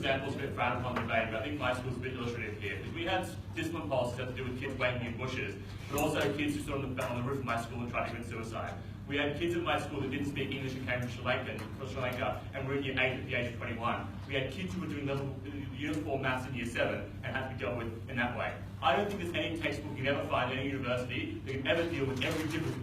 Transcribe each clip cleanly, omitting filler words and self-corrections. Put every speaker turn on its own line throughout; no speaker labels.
example is a bit frowned upon debate, but I think my school's a bit illustrative here. Because we had discipline policies that had to do with kids waiting in bushes, but also kids who stood on the roof of my school and tried to commit suicide. We had kids at my school that didn't speak English and came from Sri Lanka and were in year 8 at the age of 21. We had kids who were doing year 4 maths in year 7 and had to be dealt with in that way. I don't think there's any textbook you can ever find in any university that can ever deal with every different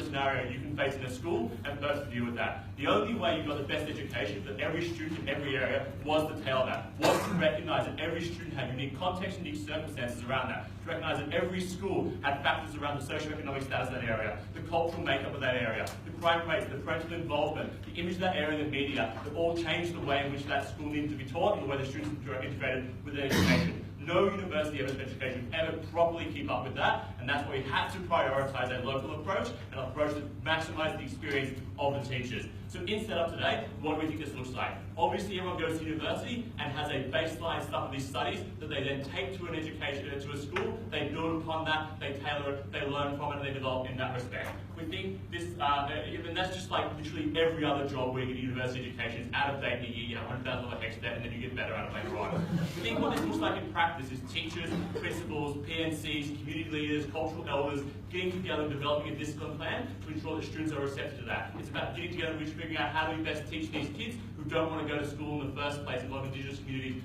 scenario you can face in a school and first deal with that. The only way you got the best education that every student in every area was to tailor that, was to recognise that every student had unique context and unique circumstances around that, to recognise that every school had factors around the socio-economic status of that area, the cultural makeup of that area, the crime rates, the parental involvement, the image of that area in the media, that all changed the way in which that school needed to be taught and the way the students were integrated with their education. No university ever education can ever properly keep up with that, and that's why we have to prioritise a local approach, an approach that maximises the experience of the teachers. So in setup today, what do we think this looks like? Obviously everyone goes to university and has a baseline stuff of these studies that they then take to an education, to a school, they build upon that, they tailor it, they learn from it, and they develop in that respect. We think this, and that's just like literally every other job where you get university education is out of date in a year, you have $100,000 HEC debt, and then you get better out of later on. We think what this looks like in practice is teachers, principals, PNCs, community leaders, cultural elders, getting together and developing a discipline plan to ensure that students are receptive to that. It's about getting together and figuring out how do we best teach these kids who don't want to go to school in the first place in a lot of Indigenous communities,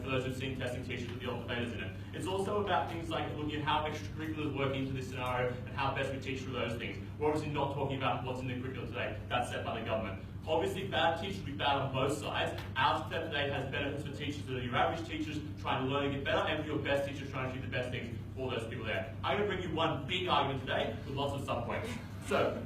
for those who've seen testing teachers with the old debaters in it. It's also about things like looking at how extracurriculars work into this scenario and how best we teach through those things. We're obviously not talking about what's in the curriculum today. That's set by the government. Obviously, bad teachers will be bad on both sides. Our step today has benefits for teachers that are your average teachers trying to learn and get better, and for your best teachers trying to achieve the best things for those people there. I'm going to bring you one big argument today with lots of subpoints. So,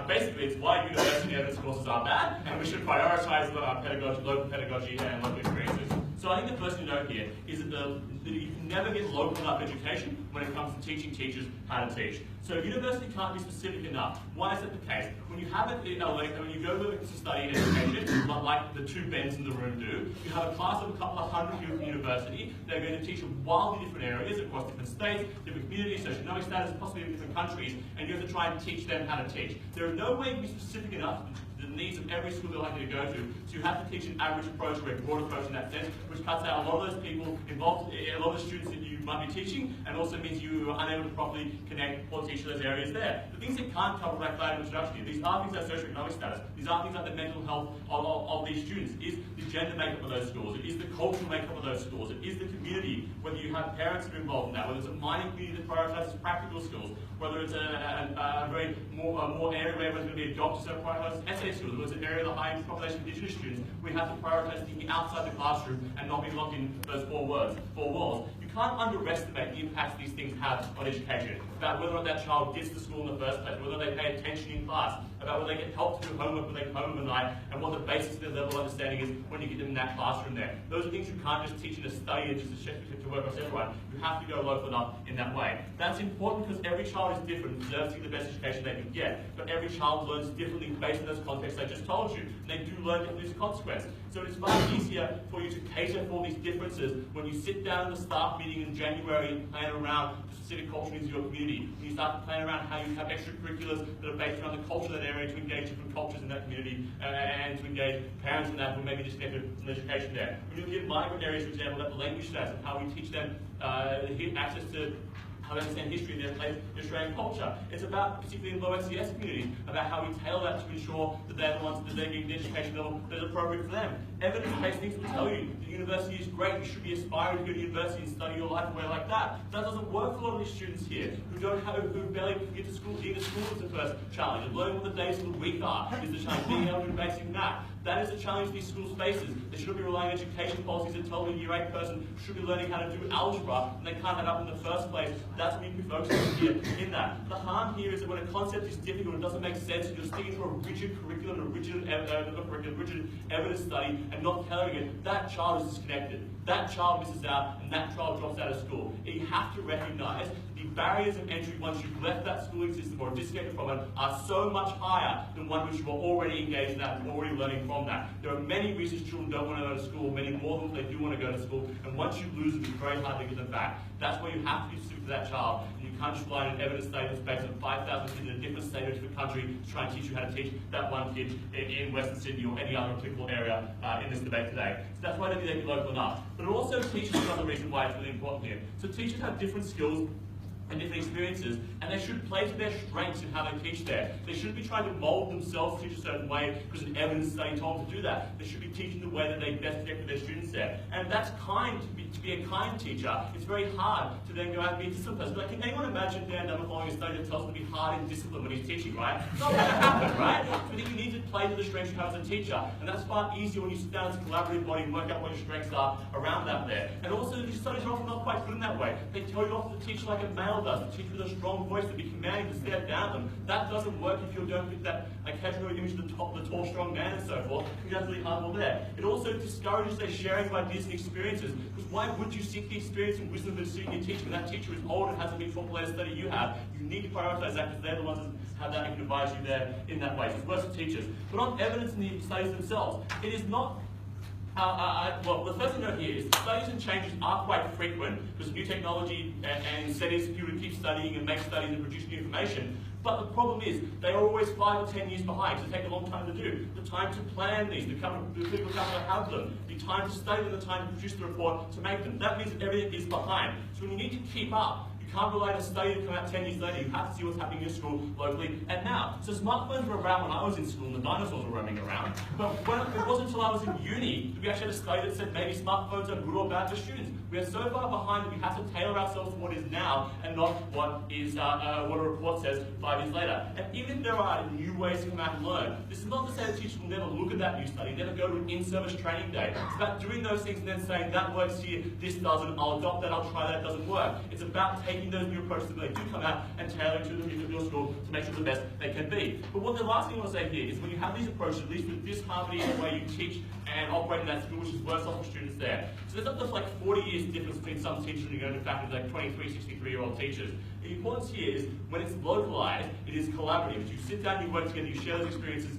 basically, it's why university evidence courses are bad, and we should prioritise pedagogy, local pedagogy and local experiences. So I think the first thing to note here is that you can never get local enough education when it comes to teaching teachers how to teach. So university can't be specific enough. Why is that the case? When you have it in when you go to study education, like the two bends in the room do, you have a class of a couple of hundred people in university. They're going to teach in wildly different areas across different states, different communities, socioeconomic status, possibly in different countries, and you have to try and teach them how to teach. There is no way to be specific enough to the needs of every school they're likely to go to, so you have to teach an average approach or a broad approach in that sense, which cuts out a lot of those people involved, a lot of the students that you might be teaching, and also means you are unable to properly connect or teach those areas there. The things that can't cover like that in introduction, these are things like socioeconomic status, these are things like the mental health of these students, it is the gender makeup of those schools, it is the cultural makeup of those schools, it is the community, whether you have parents that are involved in that, whether it's a mining community that prioritises practical skills, whether it's a very more area where there's going to be a doctor that prioritises essay skills, whether it's an area of the high population of Indigenous students, we have to prioritise thinking outside the classroom and not be locked in those four walls. You can't underestimate the impact these things have on education, about whether or not that child gets to school in the first place, whether they pay attention in class, about whether they get help to do homework when they come home at night, and what the basis of their level of understanding is when you get them in that classroom there. Those are things you can't just teach in a study and just to work with everyone. You have to go local enough in that way. That's important because every child is different and deserves to get the best education they can get, but every child learns differently based on those contexts I just told you, and they do learn differently as a consequence. So it's far easier for you to cater for these differences when you sit down in the staff meeting in January and plan around the specific culture needs of your community. When you start to plan around how you have extracurriculars that are based around the culture of that area to engage different cultures in that community and to engage parents in that who maybe disconnected from education there. When you look at migrant areas, for example, that language status and how we teach them access to how they understand history in their place in Australian culture. It's about, particularly in low SES communities, about how we tailor that to ensure that they're the ones that they're getting the education level that is appropriate for them. Evidence-based things will tell you the university is great, you should be aspiring to go to university and study your life away like that. That doesn't work for a lot of these students here who barely get to school. Getting to school is the first challenge. And learning what the days of the week are is the challenge. Being able to do basic math. That is a challenge these schools faces. They should be relying on education policies that tell the year 8 person should be learning how to do algebra, and they can't have that in the first place. That's what we need to be focusing on here in that. The harm here is that when a concept is difficult and doesn't make sense, and you're sticking to a rigid curriculum, a rigid evidence study, and not tailoring it, that child is disconnected. That child misses out, and that child drops out of school. You have to recognise the barriers of entry once you've left that schooling system or disconnected from it are so much higher than one which you are already engaged in that and already learning from that. There are many reasons children don't want to go to school, many more than they do want to go to school, and once you lose them, it's very hard to get them back. That's why you have to be specific to that child, and you can't just rely on an evidence statement based on 5,000 kids in a different state or different country to try and teach you how to teach that one kid in Western Sydney or any other applicable area in this debate today. So that's why they need to be local enough. But it also teaches another reason why it's really important here. So teachers have different skills and different experiences, and they should play to their strengths in how they teach there. They shouldn't be trying to mould themselves to teach a certain way because an evidence study told them to do that. They should be teaching the way that they best connect with their students there. And that's kind, to be a kind teacher. It's very hard to then go out and be a disciplined person. Like, can anyone imagine Dan Dunn following a study that tells them to be hard in discipline when he's teaching, right? It's not going to happen, right? So I think you need to play to the strengths you have as a teacher, and that's far easier when you sit down as a collaborative body and work out what your strengths are around that there. And also, these studies are often not quite good in that way. They tell you often to teach like a male does, to teach with a strong voice, to be commanding, to stare down them. That doesn't work if you don't fit that casual image of the tall, strong man and so forth. That's really hard there. It also discourages their sharing of ideas and experiences, because why would you seek the experience and wisdom of the senior teacher when that teacher is old and hasn't been taught the latest study you have? You need to prioritise that because they're the ones that have that and can advise you there in that way. So it's worse for teachers. But on evidence in the studies themselves, it is not. Well, the first thing to note here is that studies and changes are quite frequent because new technology and incentives for people to keep studying and make studies and produce new information. But the problem is they are always 5 or 10 years behind, so they take a long time to do. The time to plan these, the people come to have them, the time to study them, the time to produce the report to make them. That means that everything is behind. So when you need to keep up, you can't rely on a study to come out 10 years later. You have to see what's happening in your school locally and now. So smartphones were around when I was in school and the dinosaurs were roaming around. But it wasn't until I was in uni that we actually had a study that said maybe smartphones are good or bad for students. We are so far behind that we have to tailor ourselves to what is now and not what a report says 5 years later. And even if there are new ways to come out and learn, this is not to say that teachers will never look at that new study, never go to an in-service training day. It's about doing those things and then saying that works here, this doesn't, I'll adopt that, I'll try that, it doesn't work. It's about taking those new approaches that they do come out and tailoring to the needs of your school to make sure the best they can be. But what the last thing I want to say here is when you have these approaches, at least with disharmony in the way you teach and operate in that school, which is worse off for students there. So there's up to like 40 years difference between some teachers and you go into faculty like 23, 63-year-old teachers. The importance here is when it's localized, it is collaborative. You sit down, you work together, you share those experiences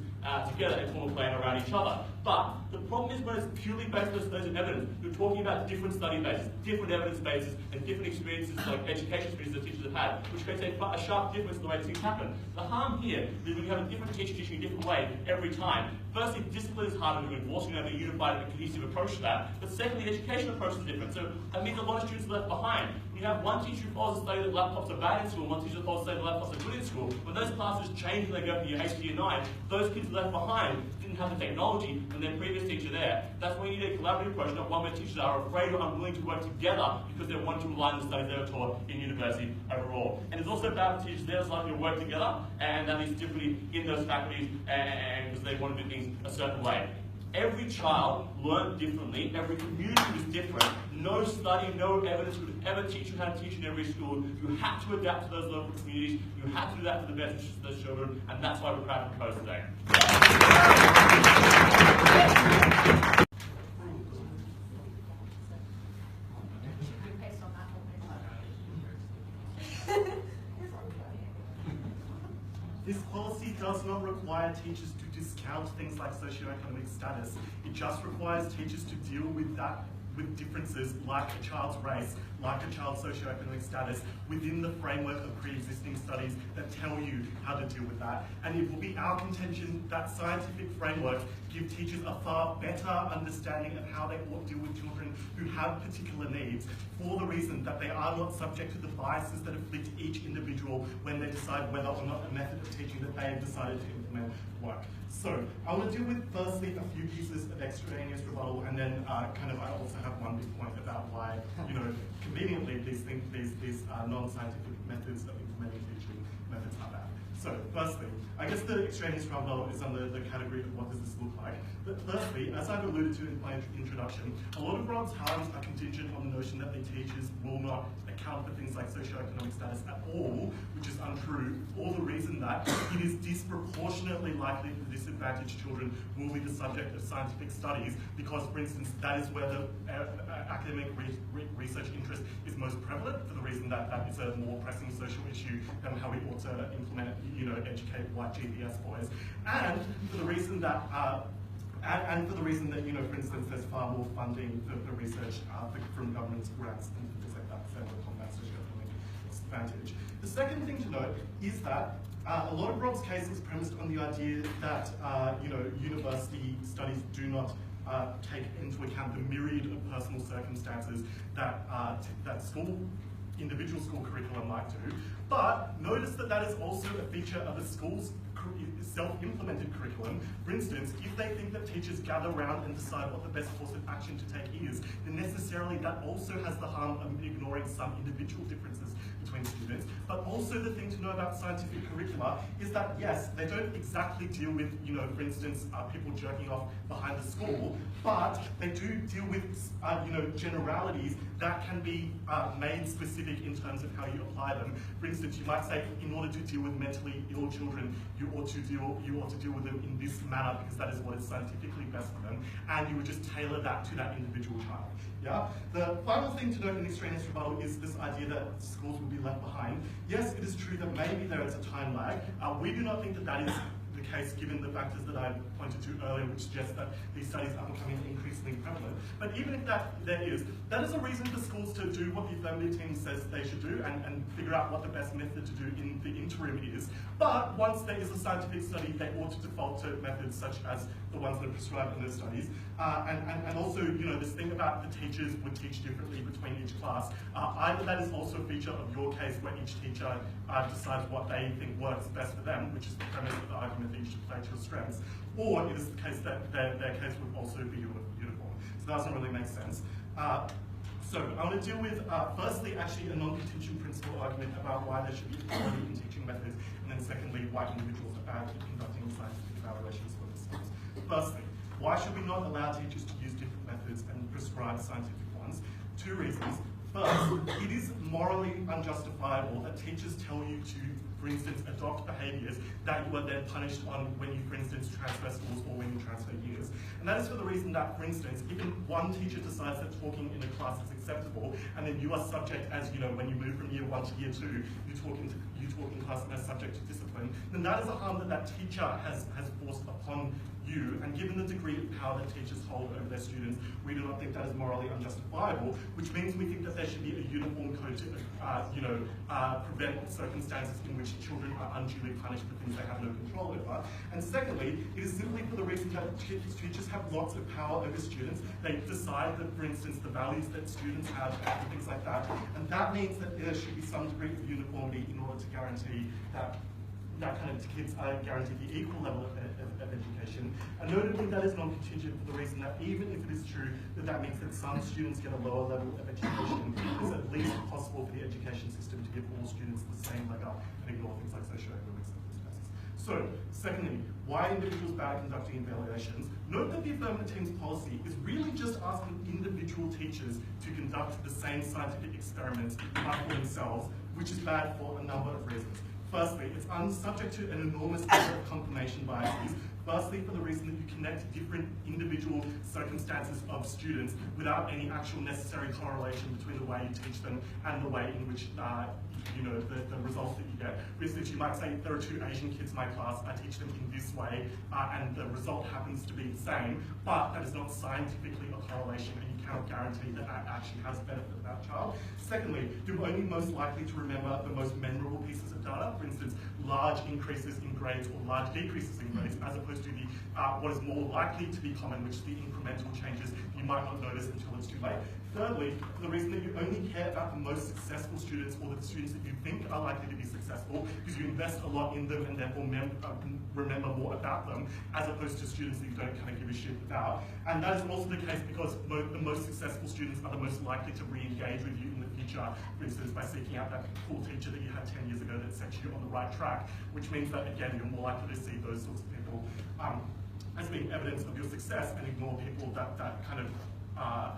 together and form a plan around each other. But the problem is when it's purely based on studies and evidence, you're talking about different study bases, different evidence bases, and different experiences like education experiences that teachers have had, which creates a sharp difference in the way things happen. The harm here is when you have a different teacher teaching a different way every time. Firstly, discipline is harder to enforce, you have a unified and cohesive approach to that. But secondly, the education approach is different. So that means a lot of students are left behind. You have one teacher who follows a study that laptops are bad in school, one teacher who follows a study that laptops are good in school. When those classes change and they go from year 8 to year 9, those kids left behind didn't have the technology and their previous teacher there. That's why you need a collaborative approach, not one where teachers are afraid or unwilling to work together because they want to align the studies they were taught in university overall. And it's also bad for teachers there that's likely to work together, and that leads differently in those faculties and because they want to do things a certain way. Every child learned differently, every community was different. No study, no evidence would ever teach you how to teach in every school. You have to adapt to those local communities, you have to do that for the best interests of those children, and that's why we're proud to propose today.
This policy does not require teachers to discount things like socioeconomic status. It just requires teachers to deal with differences like a child's race, like a child's socioeconomic status, within the framework of pre-existing studies that tell you how to deal with that. And it will be our contention that scientific frameworks give teachers a far better understanding of how they ought to deal with children who have particular needs, for the reason that they are not subject to the biases that afflict each individual when they decide whether or not a method of teaching that they have decided to implement work. So I want to deal with firstly a few pieces of extraneous rebuttal, and then I also have one big point about why, conveniently these non-scientific methods of implementing teaching methods are bad. So firstly, I guess the extraneous rebuttal is under the category of what does this look like. But firstly, as I've alluded to in my introduction, a lot of Rob's harms are contingent on the notion that the teachers will not account for things like socioeconomic status at all, which is untrue, for the reason that it is disproportionately likely for this disadvantaged children will be the subject of scientific studies because, for instance, that is where the academic research interest is most prevalent, for the reason that that is a more pressing social issue than how we ought to implement, educate white GBS boys, and for the reason that for instance, there's far more funding for research from government grants and things like that, so we'll combat socioeconomic disadvantage. The second thing to note is that a lot of Rob's case is premised on the idea that university studies do not take into account the myriad of personal circumstances that individual school curriculum might do. But notice that that is also a feature of a school's self-implemented curriculum. For instance, if they think that teachers gather around and decide what the best course of action to take is, then necessarily that also has the harm of ignoring some individual differences between students. But also the thing to know about scientific curricula is that, yes, they don't exactly deal with, for instance, people jerking off behind the school, but they do deal with, generalities that can be made specific in terms of how you apply them. For instance, you might say, in order to deal with mentally ill children, you ought to deal with them in this manner because that is what is scientifically best for them, and you would just tailor that to that individual child. Yeah. The final thing to note in the extraneous rebuttal is this idea that schools will be left behind. Yes, it is true that maybe there is a time lag. We do not think that that is the case given the factors that I pointed to earlier, which suggest that these studies are becoming increasingly prevalent. But even if that is a reason for schools to do what the affirmative team says they should do and figure out what the best method to do in the interim is. But once there is a scientific study, they ought to default to methods such as the ones that are prescribed in those studies. And also, this thing about the teachers would teach differently between each class. Either that is also a feature of your case where each teacher decides what they think works best for them, which is the premise of the argument that you should play to your strengths, or it is the case that their case would also be uniform. So that doesn't really make sense. So I want to deal with, firstly, actually a non-contingent principle argument about why there should be equality in teaching methods, and then secondly, why individuals are conducting scientific evaluations for themselves. Firstly, why should we not allow teachers to use different methods and prescribe scientific ones? Two reasons. First, it is morally unjustifiable that teachers tell you to, for instance, adopt behaviours that you are then punished on when you, for instance, transfer schools or when you transfer years. And that is for the reason that, for instance, if one teacher decides that talking in a class is acceptable, and then you are subject, as when you move from year 1 to year 2, you talk in class and are subject to discipline, then that is a harm that that teacher has forced upon you, and given the degree of power that teachers hold over their students, we do not think that is morally unjustifiable, which means we think that there should be a uniform code to, prevent circumstances in which children are unduly punished for things they have no control over. And secondly, it is simply for the reason that teachers have lots of power over students. They decide that, for instance, the values that students have and things like that, and that means that there should be some degree of uniformity in order to guarantee that kind of kids are guaranteed the equal level of education. And notably, that is non-contingent for the reason that even if it is true that means that some students get a lower level of education, it is at least possible for the education system to give all students the same leg up and ignore things like socioeconomic circumstances. So, secondly, why are individuals bad at conducting evaluations? Note that the affirmative team's policy is really just asking individual teachers to conduct the same scientific experiments for themselves, which is bad for a number of reasons. Firstly, it's subject to an enormous number of confirmation biases. Firstly, for the reason that you connect different individual circumstances of students without any actual necessary correlation between the way you teach them and the way in which the results that you get. For instance, you might say there are 2 Asian kids in my class, I teach them in this way, and the result happens to be the same, but that is not scientifically a correlation, and you cannot guarantee that that actually has benefit of that child. Secondly, you're only most likely to remember the most memorable pieces of data, for instance, large increases in grades or large decreases in grades, as opposed to the what is more likely to be common, which is the incremental changes you might not notice until it's too late. Thirdly, for the reason that you only care about the most successful students or the students that you think are likely to be successful because you invest a lot in them and therefore remember more about them, as opposed to students that you don't kind of give a shit about. And that is also the case because the most successful students are the most likely to re-engage with you in the future, for instance, by seeking out that cool teacher that you had 10 years ago that set you on the right track, which means that, again, you're more likely to see those sorts of people as being evidence of your success and ignore people that kind of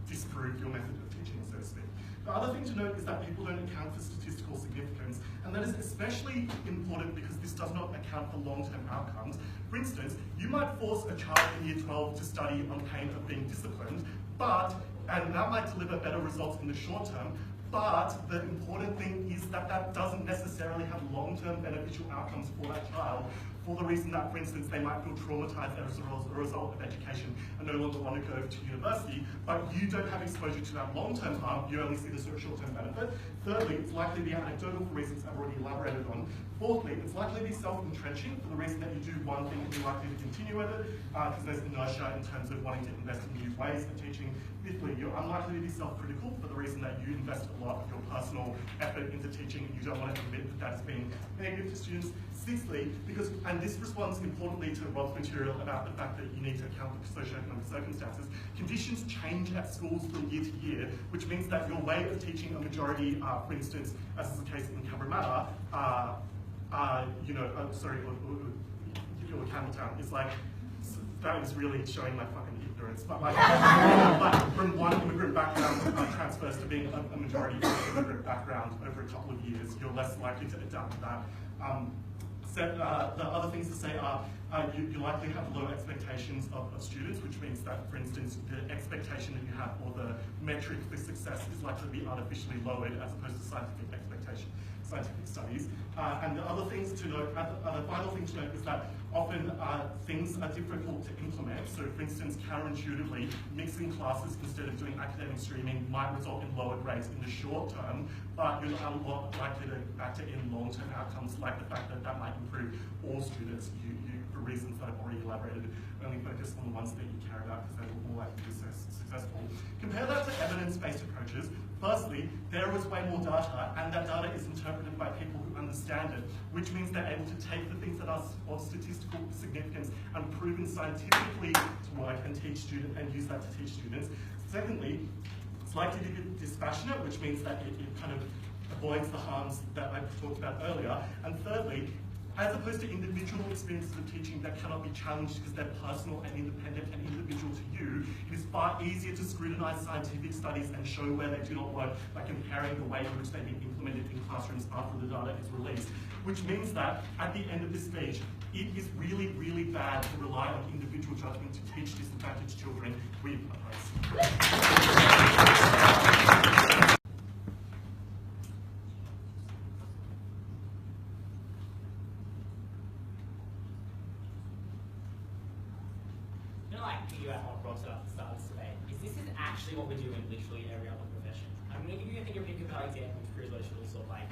disprove your method of teaching, so to speak. The other thing to note is that people don't account for statistical significance, and that is especially important because this does not account for long-term outcomes. For instance, you might force a child in year 12 to study on pain of being disciplined, and that might deliver better results in the short term, but the important thing is that that doesn't necessarily have long-term beneficial outcomes for that child, for the reason that, for instance, they might feel traumatized as a result of education and no longer want to go to university, but you don't have exposure to that long-term harm, you only see the short-term benefit. Thirdly, it's likely to be anecdotal for reasons I've already elaborated on. Fourthly, it's likely to be self-entrenching for the reason that you do one thing and you're likely to continue with it, because there's inertia in terms of wanting to invest in new ways of teaching. Fifthly, you're unlikely to be self-critical for the reason that you invest a lot of your personal effort into teaching and you don't want to admit that that's being negative to students. Sixthly, and this responds importantly to Rob's material about the fact that you need to account for socioeconomic circumstances, conditions change at schools from year to year, which means that your way of teaching a majority, for instance, as is the case in Cabramatta, or Campbelltown, is like, that is really showing my fucking ignorance, but like, from one immigrant background transfers to being a majority immigrant background over a couple of years, you're less likely to adapt to that. The other things to say are you likely have low expectations of students, which means that, for instance, the expectation that you have or the metric for success is likely to be artificially lowered as opposed to scientific studies. And the other things to note, the final thing to note is that often things are difficult to implement. So for instance, counterintuitively, mixing classes instead of doing academic streaming might result in lower grades in the short term, but you're a lot likely to factor in long-term outcomes like the fact that that might improve all students. You for reasons that I've already elaborated, only focus on the ones that you care about because they're more likely to be successful. Compare that to evidence-based approaches. Firstly, there is way more data, and that data is interpreted by people who understand it, which means they're able to take the things that are of statistical significance and proven scientifically to work and use that to teach students. Secondly, it's likely to be dispassionate, which means that it kind of avoids the harms that I talked about earlier. And thirdly, as opposed to individual experiences of teaching that cannot be challenged because they're personal and independent and individual to you, it is far easier to scrutinize scientific studies and show where they do not work by comparing the way in which they've been implemented in classrooms after the data is released. Which means that at the end of this speech, it is really, really bad to rely on individual judgment to teach disadvantaged children. We oppose.
Actually what we do in literally every other profession. I'm going to give you, I think, a really compelling example of careers social sort of like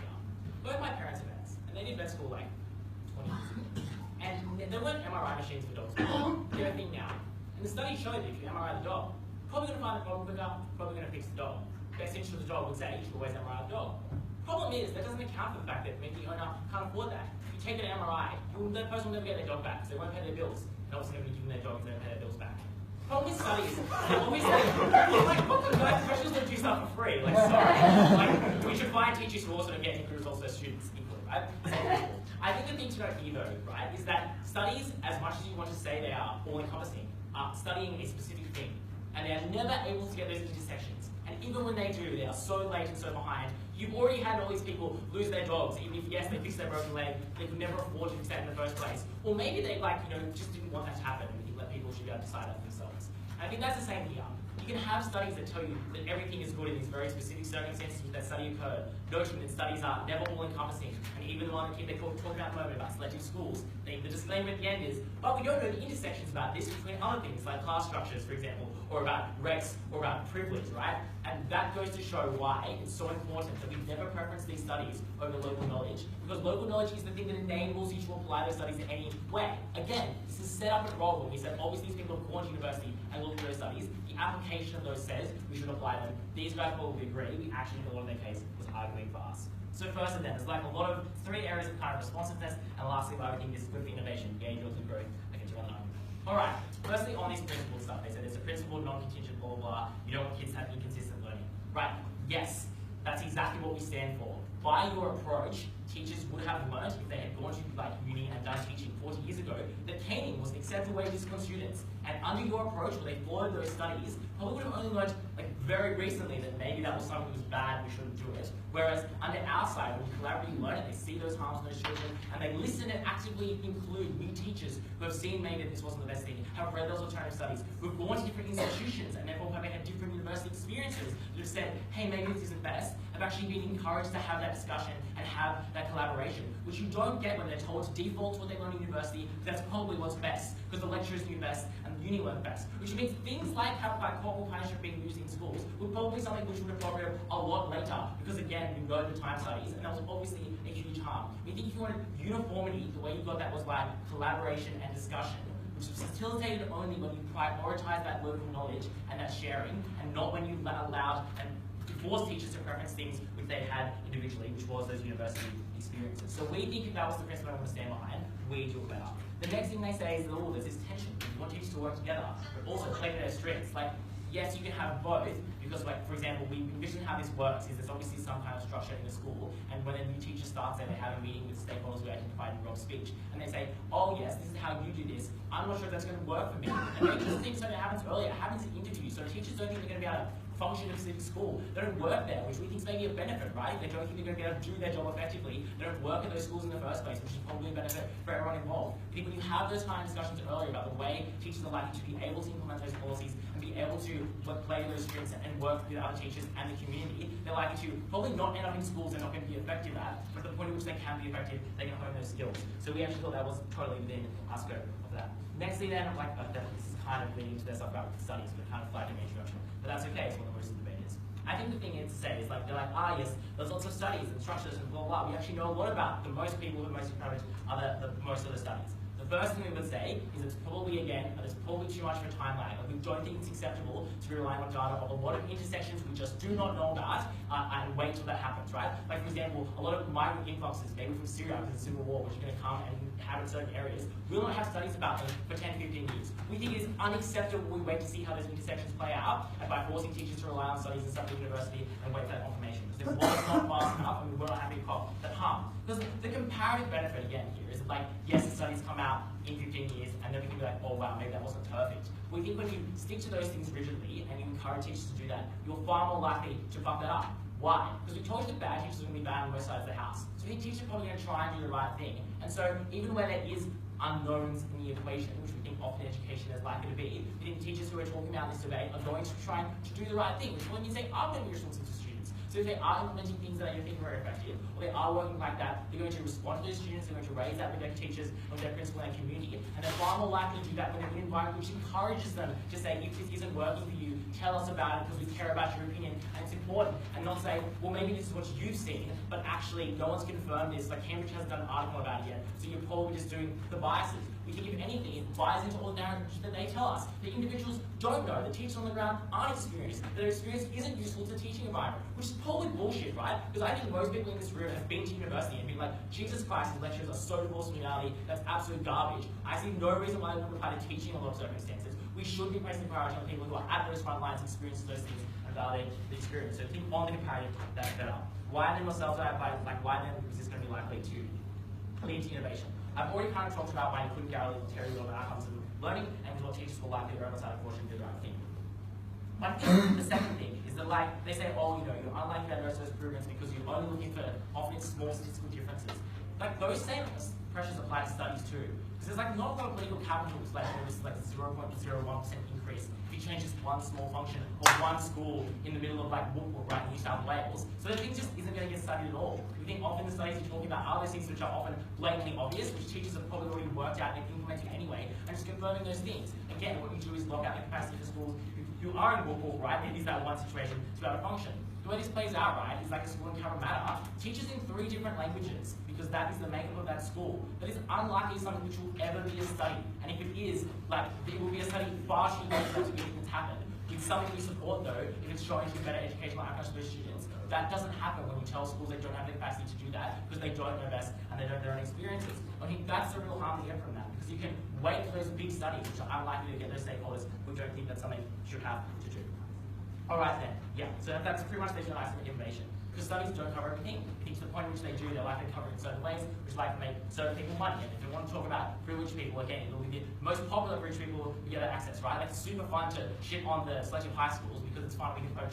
both my parents are vets, and they did vet school like 20 years ago. And there weren't MRI machines for dogs. They're a thing now. And the study showed that if you MRI the dog, probably going to find the problem quicker, probably going to fix the dog. Best interest of the dog would say you should always MRI the dog. Problem is, that doesn't account for the fact that maybe the owner can't afford that. If you take an MRI, that person will never get their dog back because they won't pay their bills. And obviously nobody giving their dog if they don't pay their bills back. Problem with studies, obviously, like, what the guys, professionals don't do stuff for free. Like, sorry. Like, we should find teachers who also don't get improved results for students equally, right? I think the thing to note here, though, right, is that studies, as much as you want to say they are all-encompassing, are studying a specific thing. And they are never able to get those intersections. And even when they do, they are so late and so behind. You've already had all these people lose their dogs, even if, yes, they fixed their broken leg, they could never afford to fix that in the first place. Or maybe they, just didn't want that to happen, and let people should be able to decide that for themselves. And I think that's the same here. You can have studies that tell you that everything is good in these very specific circumstances which that study occurred, noting that studies are never all-encompassing. And even the one that they talk about at the moment about selective schools, the disclaimer at the end is, but we don't know the intersections about this between other things, like class structures, for example, or about race, or about privilege, right? And that goes to show why it's so important that we never preference these studies over local knowledge, because local knowledge is the thing that enables you to apply those studies in any way. Again, this is set up at role when we said, obviously these people have gone to university and looked at those studies. The application of those says we should apply them. These guys probably agree. We actually, in a lot of their case, was arguing for us. So first and then, there's like a lot of 3 areas of kind of responsiveness, and lastly, why we think this is good for innovation, engage or growth. I get you on that. Alright, firstly on this principle stuff, they said there's a principle, non-contingent, blah, blah, blah. You don't want kids to have inconsistent learning. Right, yes, that's exactly what we stand for. By your approach, teachers would have learned, if they had gone to uni and done teaching 40 years ago, that caning was an acceptable way to discipline students. And under your approach, where they followed those studies, probably would have only learned very recently that maybe that was something that was bad, we shouldn't do it. Whereas under our side, when we collaboratively learn it, they see those harms in those children, and they listen and actively include new teachers who have seen maybe that this wasn't the best thing, have read those alternative studies, who've gone to different institutions, and therefore have had different university experiences, that have said, hey, maybe this isn't best, have actually been encouraged to have that discussion and have that collaboration, which you don't get when they're told to default to what they learn in university, because that's probably what's best, because the lecturers knew best, and the uni learned best. Which means things like corporal punishment being used in schools were probably something which would have appropriate a lot later, because again, we go to the time studies, and that was obviously a huge harm. We think if you wanted uniformity, the way you got that was by collaboration and discussion, which was facilitated only when you prioritise that local knowledge and that sharing, and not when you allowed and forced teachers to preference things which they had individually, which was those university experiences. So we think if that was the principle I want to stand behind, we do it better. The next thing they say is that, oh, there's this tension. We want teachers to work together, but also play to their strengths. Like, yes, you can have both, because, like, for example, we envision how this works is there's obviously some kind of structure in the school, and when a new teacher starts there, they have a meeting with stakeholders who identify in Rob's speech, and they say, oh yes, this is how you do this. I'm not sure if that's going to work for me. And they just think something happens earlier, it happens in interviews, so the teachers don't think they're going to be able to function in a specific school. They don't work there, which we think is maybe a benefit, right? They don't think they're going to be able to do their job effectively. They don't work at those schools in the first place, which is probably a benefit for everyone involved. I think when you have those kind of discussions earlier about the way teachers are likely to be able to implement those policies and be able to play those strengths and work with other teachers and the community, they're likely to probably not end up in schools they're not going to be effective at, but at the point at which they can be effective, they can hone those skills. So we actually thought that was totally within our scope of that. Next thing then, like this is kind of leading to their stuff about studies, but kind of flagging the introduction. But that's okay, it's what the most of the debate is. I think the thing is to say is like, they're like, yes, there's lots of studies and structures and blah, blah, blah. We actually know a lot about the most people who are most encouraged are the most of the studies. The first thing we would say is it's probably, again, there's probably too much of a time lag. Like, we don't think it's acceptable to be relying on data of a lot of intersections we just do not know about and wait till that happens, right? Like, for example, a lot of migrant influxes, maybe from Syria because of the civil war, which are going to come and inhabit certain areas, we'll not have studies about them for 10, 15 years. We think it is unacceptable we wait to see how those intersections play out and by forcing teachers to rely on studies in some university and wait for that confirmation. Because if it's not fast enough, and we will not have a cop that harm. Because the comparative benefit, again, here is like, yes, the studies come out in 15 years, and then we can be like, oh wow, maybe that wasn't perfect. We think when you stick to those things rigidly, and you encourage teachers to do that, you're far more likely to fuck that up. Why? Because we told you that bad teachers are going to be bad on both sides of the house. So we think teachers are probably going to try and do the right thing. And so even where there is unknowns in the equation, which we think often education is likely to be, we think teachers who are talking about this debate are going to try to do the right thing, which will mean they are going to be responsive to students. So if they are implementing things that they think are very effective, or they are working like that, they're going to respond to those students, they're going to raise that with their teachers, with their principal and community, and they're far more likely to do that when they're in an environment which encourages them to say, if this isn't working for you, tell us about it because we care about your opinion and it's important, and not say, well, maybe this is what you've seen, but actually no one's confirmed this, like Cambridge hasn't done an article about it yet, so you're probably just doing the biases. We think if anything, it buys into all the narratives that they tell us. The individuals don't know, the teachers on the ground aren't experienced, that their experience isn't useful to the teaching environment, which is probably bullshit, right? Because I think most people in this room have been to university and been like, Jesus Christ, these lecturers are so divorced from reality, that's absolute garbage. I see no reason why they wouldn't apply to teaching in a lot of circumstances. We should be placing priority on people who are at those front lines, experience those things, and validate the experience. So think on the comparative, that's better. Why then yourselves are like, why then is this going to be likely to lead to innovation? I've already kind of talked about why you couldn't guarantee the outcomes of learning and what teachers will likely err on the side of caution to do the right thing. One thing, the second thing is that like they say, oh, you know, you're unlikely to have those improvements because you're only looking for often small statistical differences. Like those same pressures apply to studies too. Because there's like not a lot of political capital to like this like 0.01% increase if you change just one small function or one school in the middle of like right in New South Wales. So the thing just isn't going to get studied at all. We think often the studies you're talking about are those things which are often blatantly obvious, which teachers have probably already worked out and implementing anyway, and just confirming those things. Again, what you do is lock out the capacity for schools who are in Woolpool, right? It is that one situation to be able to function. The way this plays out, right, is like a school in Cabramatta teaches in 3 different languages because that is the makeup of that school. That is unlikely something which will ever be a study. And if it is, like, it will be a study far too late for it to be things happen. It's something we support though, if it's showing to better educational outcomes for students. That doesn't happen when you tell schools they don't have the capacity to do that because they don't know best and they don't have their own experiences. I think that's the real harm to get from that because you can wait for those big studies which are unlikely to get those stakeholders who don't think that's something you should have to do. Alright then, yeah, so that's pretty much the generalizing information. Because studies don't cover everything. I think to the point in which they do, they're likely to cover it in certain ways, which like to make certain people money. And if you want to talk about privileged people, again, it'll be the most popular rich people who get that access, right? Like, it's super fun to ship on the selective high schools because it's fun, we can poke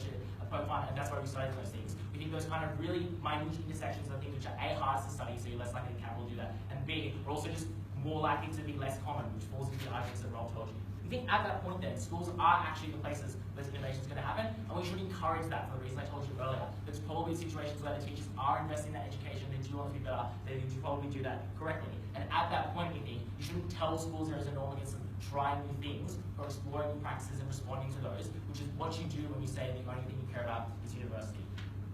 fun, and that's why we study those things. We think those kind of really minute intersections are things which are A, hardest to study, so you're less likely to capital do that, and B, are also just more likely to be less common, which falls into the arguments that Rob told you. I think at that point then, schools are actually the places where this innovation is going to happen, and we should encourage that for the reason I told you earlier. There's probably situations where the teachers are investing in that education, they do want to be better, they do probably do that correctly. And at that point, we think you shouldn't tell schools there is a norm against them trying new things or exploring new practices and responding to those, which is what you do when you say the only thing you care about is university.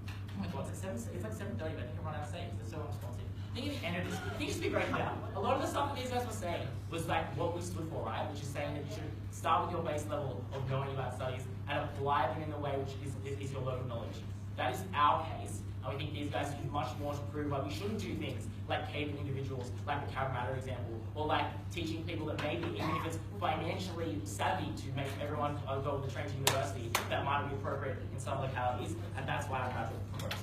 Oh my god, it's like 7:30, but I think I run out of sayings. They're so unresponsive. I think at the end of this, I think just be breaking down. A lot of the stuff that these guys were saying was like what we stood for, right? Which is saying that you should start with your base level of knowing about studies and apply them in the way which is your local knowledge. That is our case, and we think these guys do much more to prove why we shouldn't do things like catering individuals, like the Cabramatta example, or like teaching people that maybe, even if it's financially savvy to make everyone go to the train to university, that might be appropriate in some localities, and that's why I'm proud to work.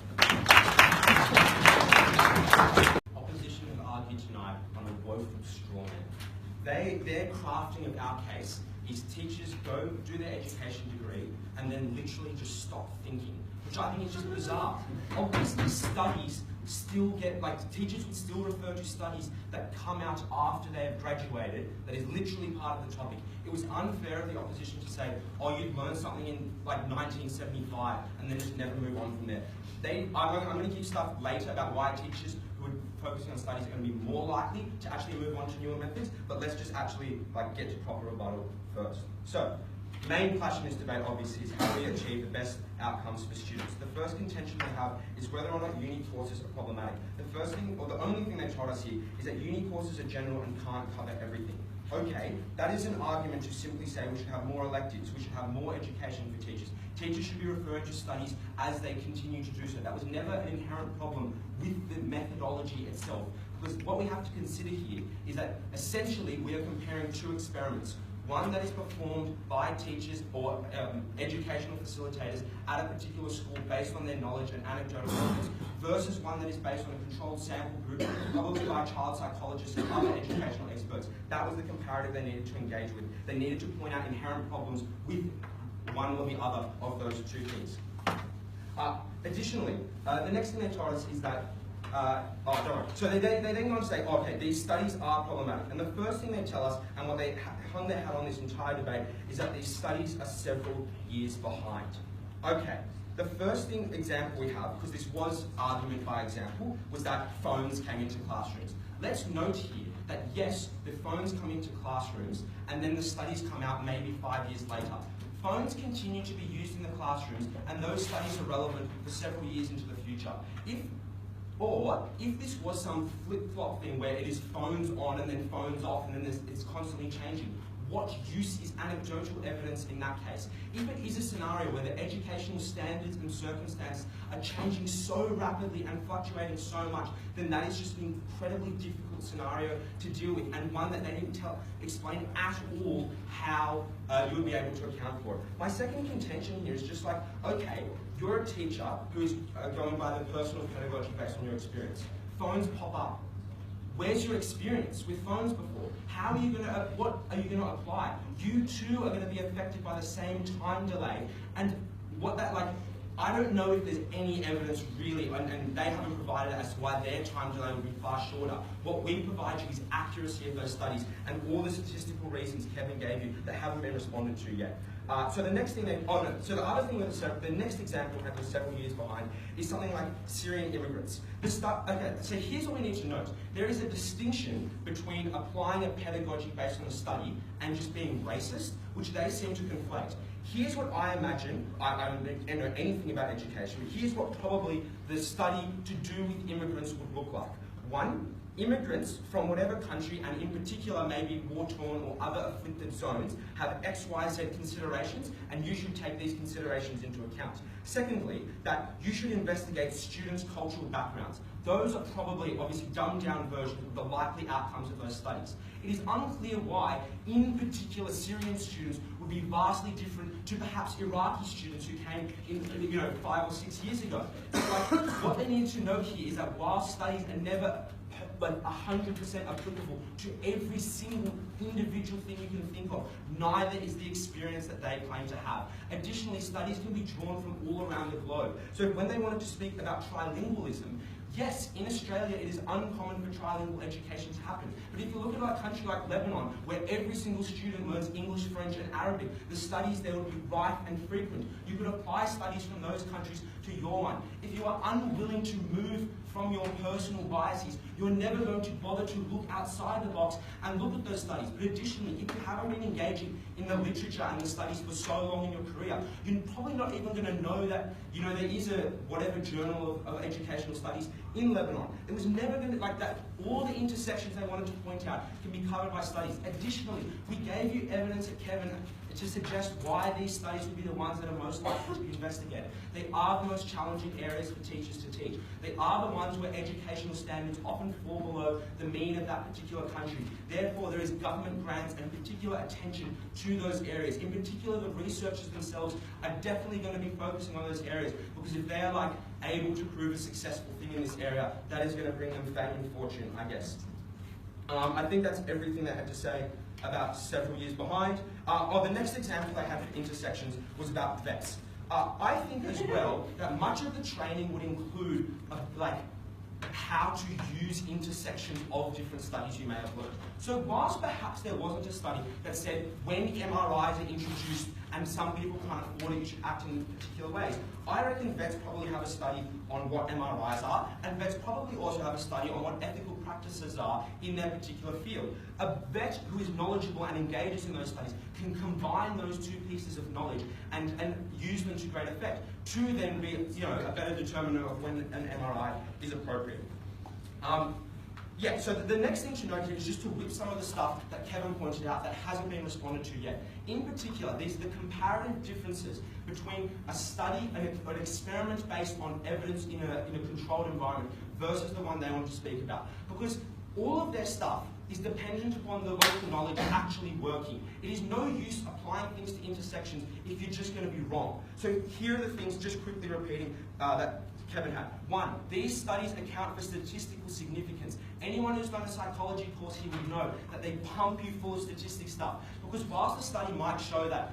Opposition have argued tonight on a woeful straw man. Their crafting of our case is teachers go do their education degree and then literally just stop thinking, which I think is just bizarre. Obviously studies still get, like, teachers would still refer to studies that come out after they have graduated that is literally part of the topic. It was unfair of the opposition to say, oh, you'd learned something in like 1975 and then just never move on from there. I'm going to give stuff later about why teachers who are focusing on studies are going to be more likely to actually move on to newer methods, but let's just actually get to proper rebuttal first. So, the main clash in this debate, obviously, is how we achieve the best outcomes for students. The first contention we have is whether or not uni courses are problematic. The first thing, or the only thing they told us here, is that uni courses are general and can't cover everything. Okay, that is an argument to simply say we should have more electives, we should have more education for teachers. Teachers should be referring to studies as they continue to do so. That was never an inherent problem with the methodology itself. Because what we have to consider here is that essentially we are comparing two experiments. One that is performed by teachers or educational facilitators at a particular school based on their knowledge and anecdotal evidence versus one that is based on a controlled sample group, probably by child psychologists and other educational experts. That was the comparative they needed to engage with. They needed to point out inherent problems with one or the other of those two things. Additionally, the next thing they told us is that So they then go on to say, okay, these studies are problematic. And the first thing they tell us, and what they hung their hat on this entire debate, is that these studies are several years behind. Okay, the first example we have, because this was argument by example, was that phones came into classrooms. Let's note here that yes, the phones come into classrooms, and then the studies come out maybe 5 years later. Phones continue to be used in the classrooms, and those studies are relevant for several years into the future. If this was some flip-flop thing where it is phones on and then phones off and then it's constantly changing, what use is anecdotal evidence in that case? If it is a scenario where the educational standards and circumstances are changing so rapidly and fluctuating so much, then that is just an incredibly difficult scenario to deal with, and one that they didn't explain at all how you would be able to account for it. My second contention here is just like, okay, you're a teacher who is going by the personal pedagogy based on your experience. Phones pop up. Where's your experience with phones before? How are you going to, what are you going to apply? You too are going to be affected by the same time delay. And what that, I don't know if there's any evidence really, and they haven't provided as to why their time delay would be far shorter. What we provide you is accuracy of those studies and all the statistical reasons Kevin gave you that haven't been responded to yet. So the next thing so the other thing with the next example that was several years behind is something like Syrian immigrants. Okay, so here's what we need to note. There is a distinction between applying a pedagogy based on a study and just being racist, which they seem to conflate. Here's what I imagine, I don't know anything about education, but here's what probably the study to do with immigrants would look like. One, immigrants from whatever country, and in particular maybe war-torn or other afflicted zones, have X, Y, Z considerations, and you should take these considerations into account. Secondly, that you should investigate students' cultural backgrounds. Those are probably, obviously, dumbed-down versions of the likely outcomes of those studies. It is unclear why, in particular, Syrian students would would be vastly different to perhaps Iraqi students who came in 5 or 6 years ago. Like, what they need to know here is that while studies are never 100% applicable to every single individual thing you can think of, neither is the experience that they claim to have. Additionally, studies can be drawn from all around the globe. So when they wanted to speak about trilingualism, yes, in Australia it is uncommon for trilingual education to happen. But if you look at a country like Lebanon, where every single student learns English, French and Arabic, the studies there would be rife and frequent. You could apply studies from those countries to your one. If you are unwilling to move from your personal biases, you're never going to bother to look outside the box and look at those studies. But additionally, if you haven't been engaging in the literature and the studies for so long in your career, you're probably not even going to know that, there is a whatever journal of educational studies in Lebanon. It was never going to, like that, all the intersections they wanted to point out can be covered by studies. Additionally, we gave you evidence at Kevin to suggest why these studies would be the ones that are most likely to be investigated. They are the most challenging areas for teachers to teach. They are the ones where educational standards often fall below the mean of that particular country. Therefore, there is government grants and particular attention to those areas. In particular, the researchers themselves are definitely going to be focusing on those areas, because if they're able to prove a successful thing in this area, that is going to bring them fame and fortune, I guess. I think that's everything I had to say about several years behind. The next example I had for intersections was about vets. I think as well that much of the training would include how to use intersections of different studies you may have learned. So whilst perhaps there wasn't a study that said when MRIs are introduced and some people can't afford it, you should act in particular ways, I reckon vets probably have a study on what MRIs are, and vets probably also have a study on what ethical practices are in their particular field. A vet who is knowledgeable and engages in those studies can combine those two pieces of knowledge and use them to great effect to then be a better determiner of when an MRI is appropriate. So the next thing to note here is just to whip some of the stuff that Kevin pointed out that hasn't been responded to yet. In particular, these are the comparative differences between a study, an experiment based on evidence in a controlled environment versus the one they want to speak about. Because all of their stuff is dependent upon the local knowledge actually working. It is no use applying things to intersections if you're just going to be wrong. So here are the things, just quickly repeating, that Kevin had. 1, these studies account for statistical significance. Anyone who's done a psychology course here would know that they pump you full of statistic stuff. Because whilst the study might show that,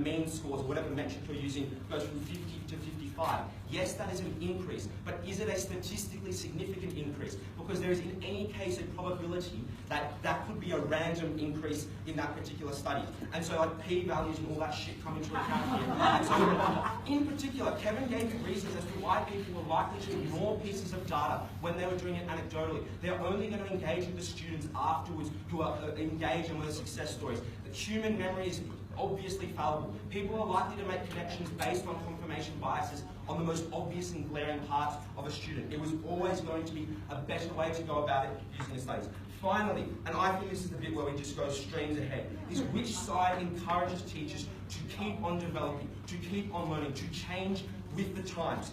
mean scores or whatever metric you're using goes from 50 to 55, yes, that is an increase, but is it a statistically significant increase? Because there is in any case a probability that that could be a random increase in that particular study. And so p-values and all that shit come into account here. And so in particular, Kevin gave you reasons as to why people were likely to ignore pieces of data when they were doing it anecdotally. They're only going to engage with the students afterwards who are engaged in the success stories. The human memory is obviously fallible. People are likely to make connections based on confirmation biases on the most obvious and glaring parts of a student. It was always going to be a better way to go about it using the studies. Finally, and I think this is the bit where we just go streams ahead, is which side encourages teachers to keep on developing, to keep on learning, to change with the times.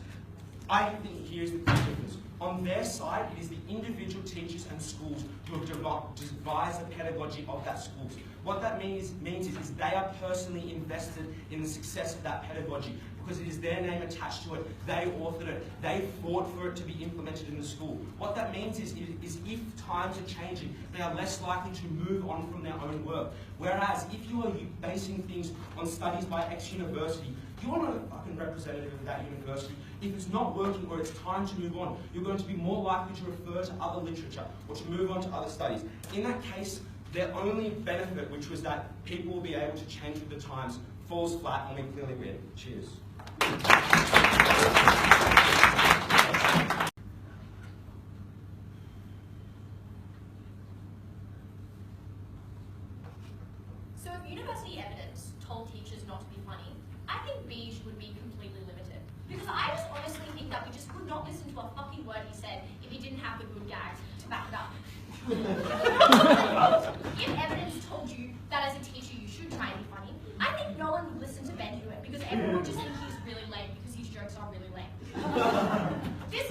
I think here's the key difference. On their side, it is the individual teachers and schools who have devised the pedagogy of that school. What that means is they are personally invested in the success of that pedagogy because it is their name attached to it. They authored it. They fought for it to be implemented in the school. What that means is if times are changing, they are less likely to move on from their own work. Whereas if you are basing things on studies by X university, you are not a fucking representative of that university. If it's not working or it's time to move on, you're going to be more likely to refer to other literature or to move on to other studies. In that case, their only benefit, which was that people will be able to change with the times, falls flat and we clearly win. Cheers.
So if university evidence told teachers not to be funny, I think B would be completely limited. Because I just honestly think that we just could not listen to a fucking word he said if he didn't have the good gags to back it up. If evidence told you that as a teacher you should try and be funny, I think no one would listen to Ben Hewitt because everyone would just think he's really lame because his jokes are really lame. This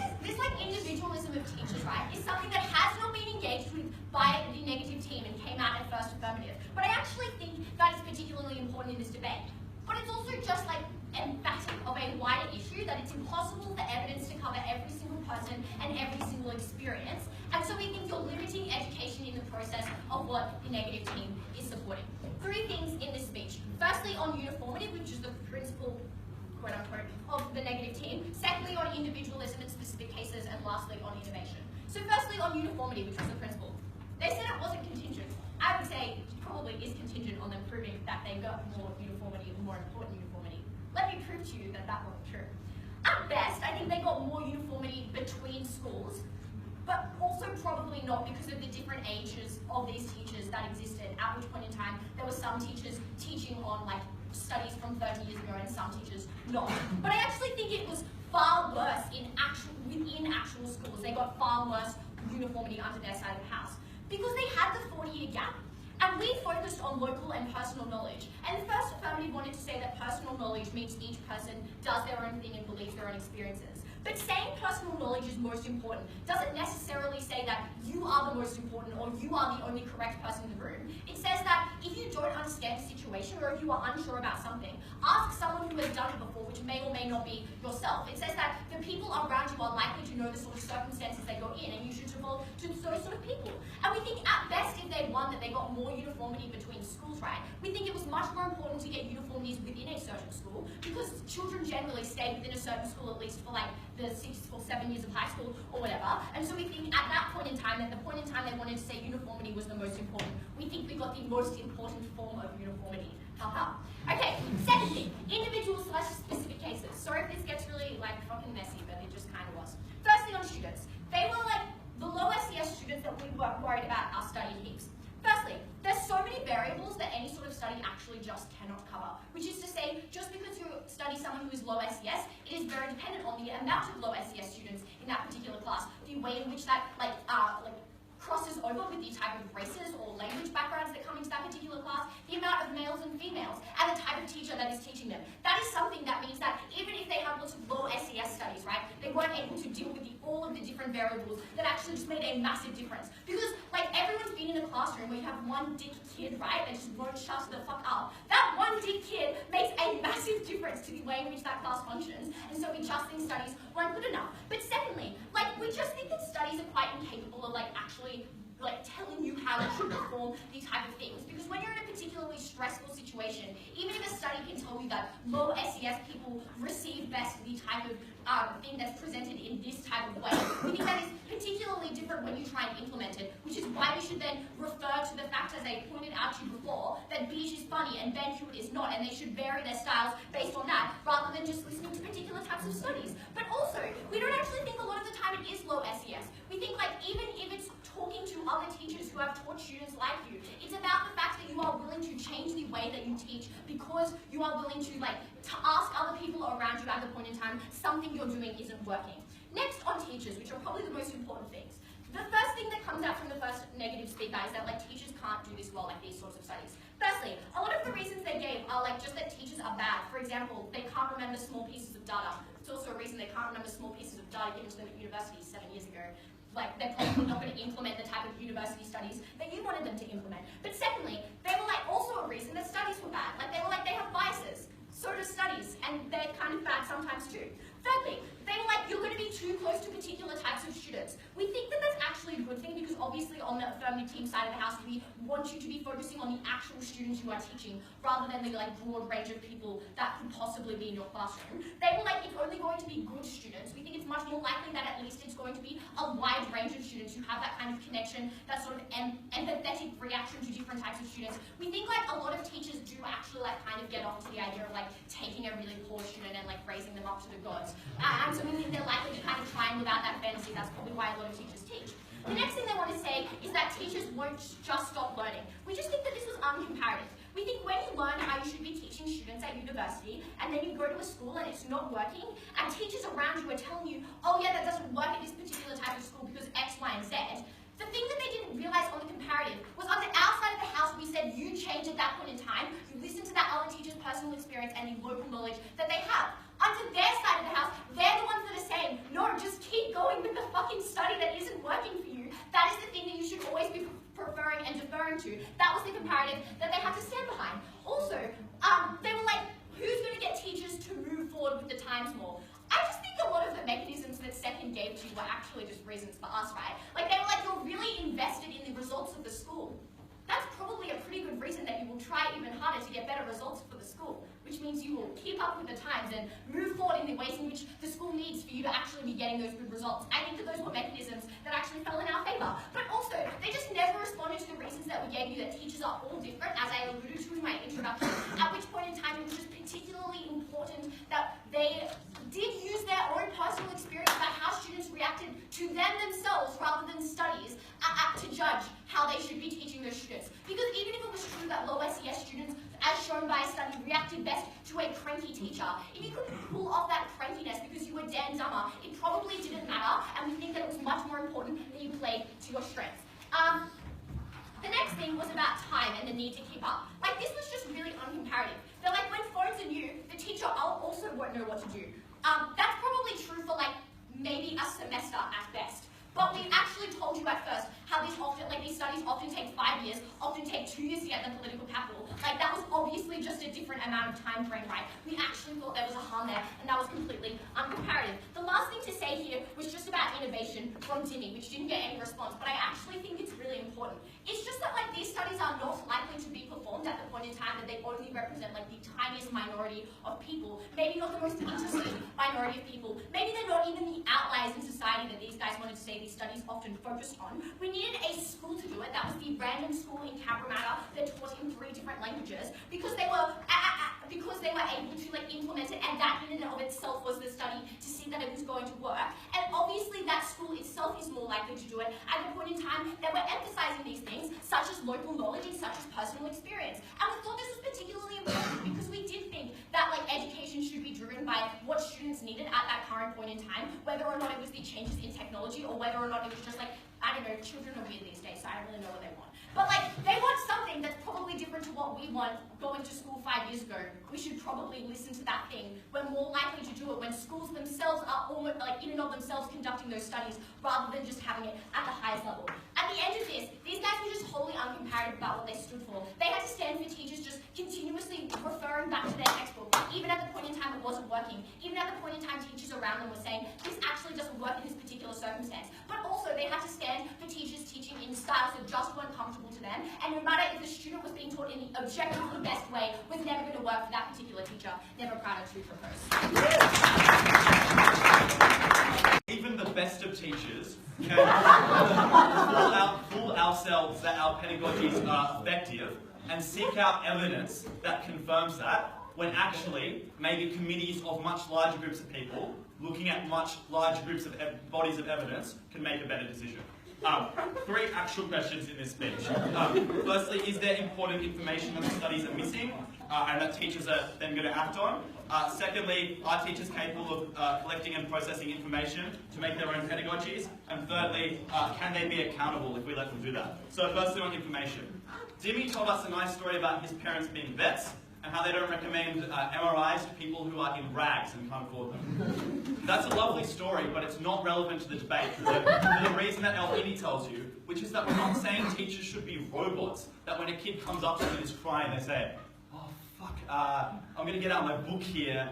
individualism of teachers, right, is something that has not been engaged with by the negative team and came out at first affirmative. But I actually think that is particularly important in this debate. But it's also just like emphatic of a wider issue that it's impossible for evidence to cover every single person and every single experience. And so we think you're limiting education in the process of what the negative team is supporting. 3 things in this speech. Firstly, on uniformity, which is the principle, quote unquote, of the negative team. Secondly, on individualism in specific cases. And lastly, on innovation. So firstly, on uniformity, which was the principle. They said it wasn't contingent. I would say it probably is contingent on them proving that they got more uniformity, more important uniformity. Let me prove to you that that wasn't true. At best, I think they got more uniformity between schools, but also probably not because of the different ages of these teachers that existed, at which point in time there were some teachers teaching on like studies from 30 years ago and some teachers not. But I actually think it was far worse within actual schools. They got far worse uniformity under their side of the house because they had the 40-year gap. And we focused on local and personal knowledge. And the first affirmative wanted to say that personal knowledge means each person does their own thing and believes their own experiences. But saying personal knowledge is most important doesn't necessarily say that you are the most important or you are the only correct person in the room. It says that if you don't understand a situation or if you are unsure about something, ask someone who has done it before, which may or may not be yourself. It says that the people around you are likely to know the sort of circumstances they go in, and you should default to those sort of people. And we think at best if they won that they got more uniformity between schools, right? We think it was much more important to get uniformities within a certain school because children generally stay within a certain school at least for like the 6 or 7 years of high school or whatever. And so we think at that point in time, at the point in time they wanted to say uniformity was the most important. We think we got the most important form of uniformity. Haha. Okay, second thing, individual/specific cases. Sorry if this gets really like fucking messy, but it just kind of was. Firstly on students. They were like the low SES students that we were worried about are studying heaps. Firstly, there's so many variables that any sort of study actually just cannot cover. Which is to say, just because you study someone who is low SES, it is very dependent on the amount of low SES students in that particular class, the way in which that crosses over with the type of races or language backgrounds that come into that particular class, the amount of males and females, and the type of teacher that is teaching them. That is something that means that even if they have lots of low SES studies, right, they weren't able to deal with all of the different variables that actually just made a massive difference. Because, like, everyone's been in a classroom where you have one dick kid, right, that just won't shut the fuck up. That one dick kid makes a massive difference to the way in which that class functions, and so we just think studies weren't good enough. But secondly, like, we just think that studies are quite incapable of, like, actually telling you how you should perform these type of things. Because when you're in a particularly stressful situation, even if a study can tell you that low SES people receive best the type of thing that's presented in this type of way, we think that is particularly different when you try and implement it, which is why we should then refer to the fact, as I pointed out to you before, that Beige is funny and Ben Hewitt is not, and they should vary their styles based on that, rather than just listening to particular types of studies. But also, we don't actually think a lot of the time it is low SES. We think, like, even if it's talking to other teachers who have taught students like you, it's about the fact that you are willing to change the way that you teach because you are willing to, to ask other people around you at the point in time something you're doing isn't working. Next, on teachers, which are probably the most important things. The first thing that comes out from the first negative speaker is that, teachers can't do this well, these sorts of studies. Firstly, a lot of the reasons they gave are, just that teachers are bad. For example, they can't remember small pieces of data. It's also a reason they can't remember small pieces of data given to them at university 7 years ago. They're probably not going to implement the type of university studies that you wanted them to implement. But secondly, they were, also a reason that studies were bad. They have biases. So do studies, and they're kind of bad sometimes too. Thirdly, they were you're going to be too close to particular types of students. We think that that's actually a good thing because obviously on the affirmative team side of the house, we want you to be focusing on the actual students you are teaching rather than the broad range of people that could possibly be in your classroom. They were it's only going to be good students. We think it's much more likely that at least it's going to be a wide range of students who have that kind of connection, that sort of empathetic reaction to different types of students. We think a lot of teachers do actually kind of get off to the idea of taking a really poor student and raising them up to the gods. And so we think they're likely to kind of try and live out that fantasy. That's probably why a lot of teachers teach. The next thing they want to say is that teachers won't just stop learning. We just think that this was uncomparative. We think when you learn how you should be teaching students at university, and then you go to a school and it's not working, and teachers around you are telling you, oh yeah, that doesn't work at this particular type of school because X, Y, and Z, the thing that they didn't realize on the comparative was on the outside of the house we said you change at that point in time, you listen to that other teacher's personal experience and the local knowledge that they have. Onto their side of the house, they're the ones that are saying, no, just keep going with the fucking study that isn't working for you. That is the thing that you should always be to, that was the comparative that they had to stand behind. Also, they were like, who's going to get teachers to move forward with the times more? I just think a lot of the mechanisms that Second gave to you were actually just reasons for us, right? Like, they were like, you're really invested in the results of the school. That's probably a pretty good reason that you will try even harder to get better results for the school, which means you will keep up with the times and move forward in the ways in which the school needs for you to actually be getting those good results. I think that those were mechanisms that actually fell in our favour. But also, they just never responded to the reasons that we gave you that teachers are all different, as I alluded to in my introduction, at which point in time it was just particularly important that they did use their own personal experience about how students reacted to them themselves rather than studies to judge how they should be teaching their students. Because even if it was true that low SES students, as shown by a study, reacted best to a cranky teacher, if you couldn't pull off that crankiness because you were Dan Dumber, it probably didn't matter, and we think that it was much more important that you played to your strengths. The next thing was about time and the need to keep up. Like, this was just really uncomparative. They're like, when phones are new, the teacher also won't know what to do. That's probably true for like maybe a semester at best. But we actually told you at first how these studies often take 5 years, often take 2 years to get the political capital. Like, that was obviously just a different amount of time frame, right? We actually thought there was a harm there, and that was completely uncomparative. The last thing to say here was just about innovation from Dimi, which didn't get any response, but I actually think it's really important. It's just that like these studies are not likely to be performed at the point in time that they only represent like the tiniest minority of people, maybe not the most interested minority of people, maybe they're not even the outliers in society that these guys wanted to say these studies often focused on. We needed a school to do it. That was the random school in Cabramatta that taught in 3 different languages because they were able to like implement it, and that in and of itself was the study to see that it was going to work. And obviously that school itself is more likely to do it at the point in time that we're emphasizing these things, such as local knowledge and such as personal experience. And we thought this was particularly important because we did think that like education should be driven by what students needed at that current point in time, whether or not it was the changes in technology or whether or not it was just like, I don't know, children are weird these days, so I don't really know what they want. But like, they want something that's probably different to what we want going to school 5 years ago. We should probably listen to that thing. We're more likely to do it when schools themselves are almost like in and of themselves conducting those studies rather than just having it at the highest level. At the end of this, these guys were just wholly uncomparative about what they stood for. They had to stand for teachers just continuously referring back to their textbook, even at the point in time it wasn't working. Even at the point in time teachers around them were saying, this actually doesn't work in this particular circumstance. But also they had to stand for teachers teaching in styles that just weren't comfortable to them, and no matter if the student was being taught in the objectively best way, was never going to work for that particular teacher. Never proud of to propose.
Even the best of teachers can fool ourselves that our pedagogies are effective and seek out evidence that confirms that, when actually maybe committees of much larger groups of people looking at much larger groups of bodies of evidence can make a better decision. 3 actual questions in this speech. Firstly, is there important information that the studies are missing and that teachers are then going to act on? Secondly, are teachers capable of collecting and processing information to make their own pedagogies? And thirdly, can they be accountable if we let them do that? So firstly on information. Dimi told us a nice story about his parents being vets and how they don't recommend MRIs to people who are in rags and can't afford them. That's a lovely story, but it's not relevant to the debate for the reason that Elhindi tells you, which is that we're not saying teachers should be robots, that when a kid comes up to them and is crying, they say, oh fuck, I'm going to get out my book here.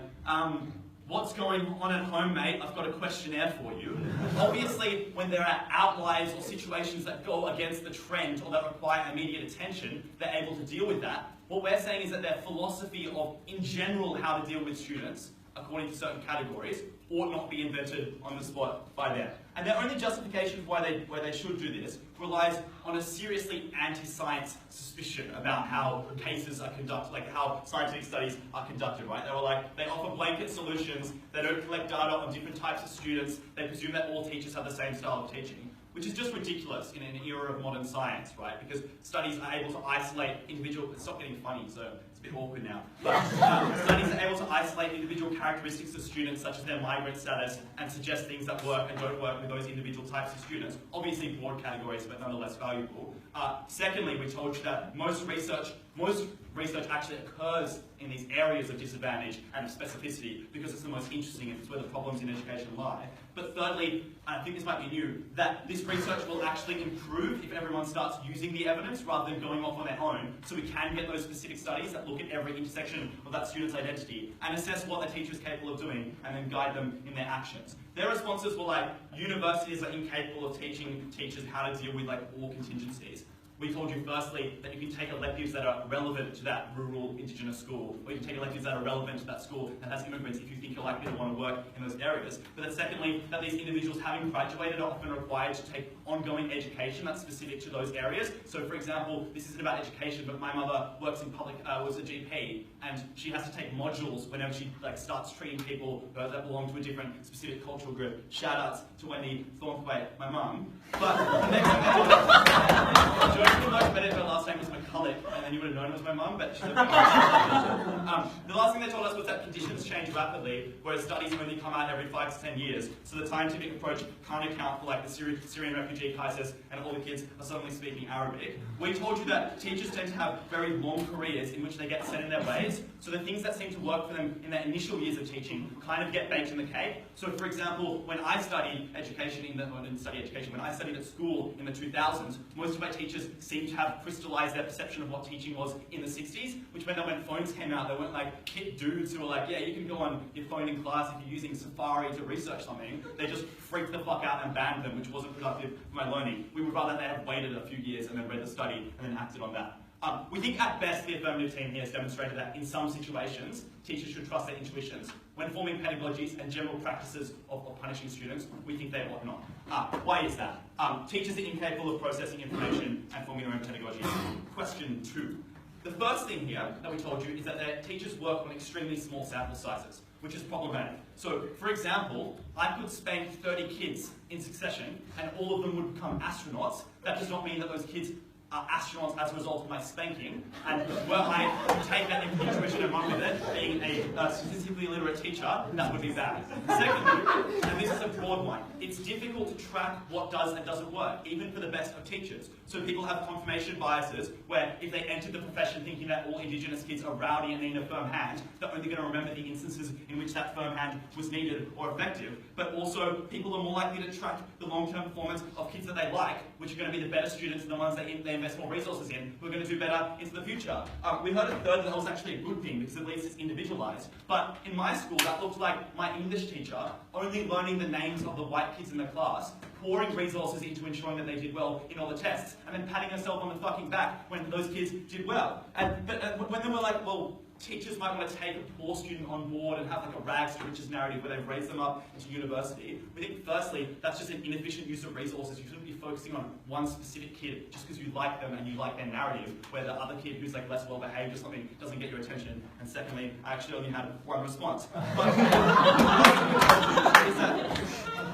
What's going on at home, mate? I've got a questionnaire for you. Obviously, when there are outliers or situations that go against the trend or that require immediate attention, they're able to deal with that. What we're saying is that their philosophy of, in general, how to deal with students, according to certain categories, ought not be invented on the spot by them. And their only justification for why they should do this relies on a seriously anti-science suspicion about how cases are conducted, like how scientific studies are conducted, right? They were like, they offer blanket solutions, they don't collect data on different types of students, they presume that all teachers have the same style of teaching, which is just ridiculous in an era of modern science, right? Because studies are able to isolate individual, it's not getting funny, so it's a bit awkward now, but studies are able to isolate individual characteristics of students, such as their migrant status, and suggest things that work and don't work with those individual types of students. Obviously broad categories, but nonetheless valuable. Secondly, we told you that most research
research actually occurs in these areas of disadvantage and of specificity because it's the most interesting and it's where the problems in education lie. But thirdly, and I think this might be new, that this research will actually improve if everyone starts using the evidence rather than going off on their own, so we can get those specific studies that look at every intersection of that student's identity and assess what the teacher is capable of doing and then guide them in their actions. Their responses were like, universities are incapable of teaching teachers how to deal with like all contingencies. We told you firstly that you can take electives that are relevant to that rural Indigenous school, or you can take electives that are relevant to that school that has immigrants if you think you're likely to want to work in those areas. But then secondly, that these individuals having graduated are often required to take ongoing education that's specific to those areas. So for example, this isn't about education, but my mother works in public, was a GP, and she has to take modules whenever she starts treating people that belong to a different specific cultural group. Shout outs to Wendy Thornthwaite, my mum. But the next thing they told us, her last name was McCulloch, and then you would have known it was my mum, but she's a the last thing they told us was that conditions change rapidly, whereas studies only come out every 5 to 10 years. So the scientific approach can't account for like the Syrian refugee crisis and all the kids are suddenly speaking Arabic. We told you that teachers tend to have very long careers in which they get set in their ways, so the things that seem to work for them in their initial years of teaching kind of get baked in the cake. So for example, when I studied education when I studied at school in the 2000s, most of my teachers seemed to have crystallized their perception of what teaching was in the 60s, which meant that when phones came out, they weren't like kid dudes who were like, yeah, you can go on your phone in class if you're using Safari to research something. They just freaked the fuck out and banned them, which wasn't productive for my learning. We would rather they had waited a few years and then read the study and then acted on that. We think at best the affirmative team here has demonstrated that in some situations, teachers should trust their intuitions. When forming pedagogies and general practices of punishing students, we think they ought not. Why is that? Teachers are incapable of processing information and forming their own pedagogies. Question 2. The first thing here that we told you is that their teachers work on extremely small sample sizes, which is problematic. So, for example, I could spank 30 kids in succession and all of them would become astronauts. That does not mean that those kids are astronauts as a result of my spanking, and were I to take that intuition and run with it, being a statistically illiterate teacher, that would be bad. Secondly, and this is a broad one, it's difficult to track what does and doesn't work, even for the best of teachers. So people have confirmation biases, where if they entered the profession thinking that all Indigenous kids are rowdy and need a firm hand, they're only going to remember the instances in which that firm hand was needed or effective. But also, people are more likely to track the long-term performance of kids that they like, which are going to be the better students and the ones that they invest more resources in, who are going to do better into the future. We heard a third that was actually a good thing, because at least it's individualized. But in my school, that looked like my English teacher only learning the names of the white kids in the class, pouring resources into ensuring that they did well in all the tests, and then patting herself on the fucking back when those kids did well. But when they were like, well, teachers might want to take a poor student on board and have like a rags to riches narrative where they've raised them up into university, we think firstly, that's just an inefficient use of resources. You shouldn't be focusing on one specific kid just because you like them and you like their narrative, where the other kid who's like less well behaved or something doesn't get your attention. And secondly, I actually only had one response. But is that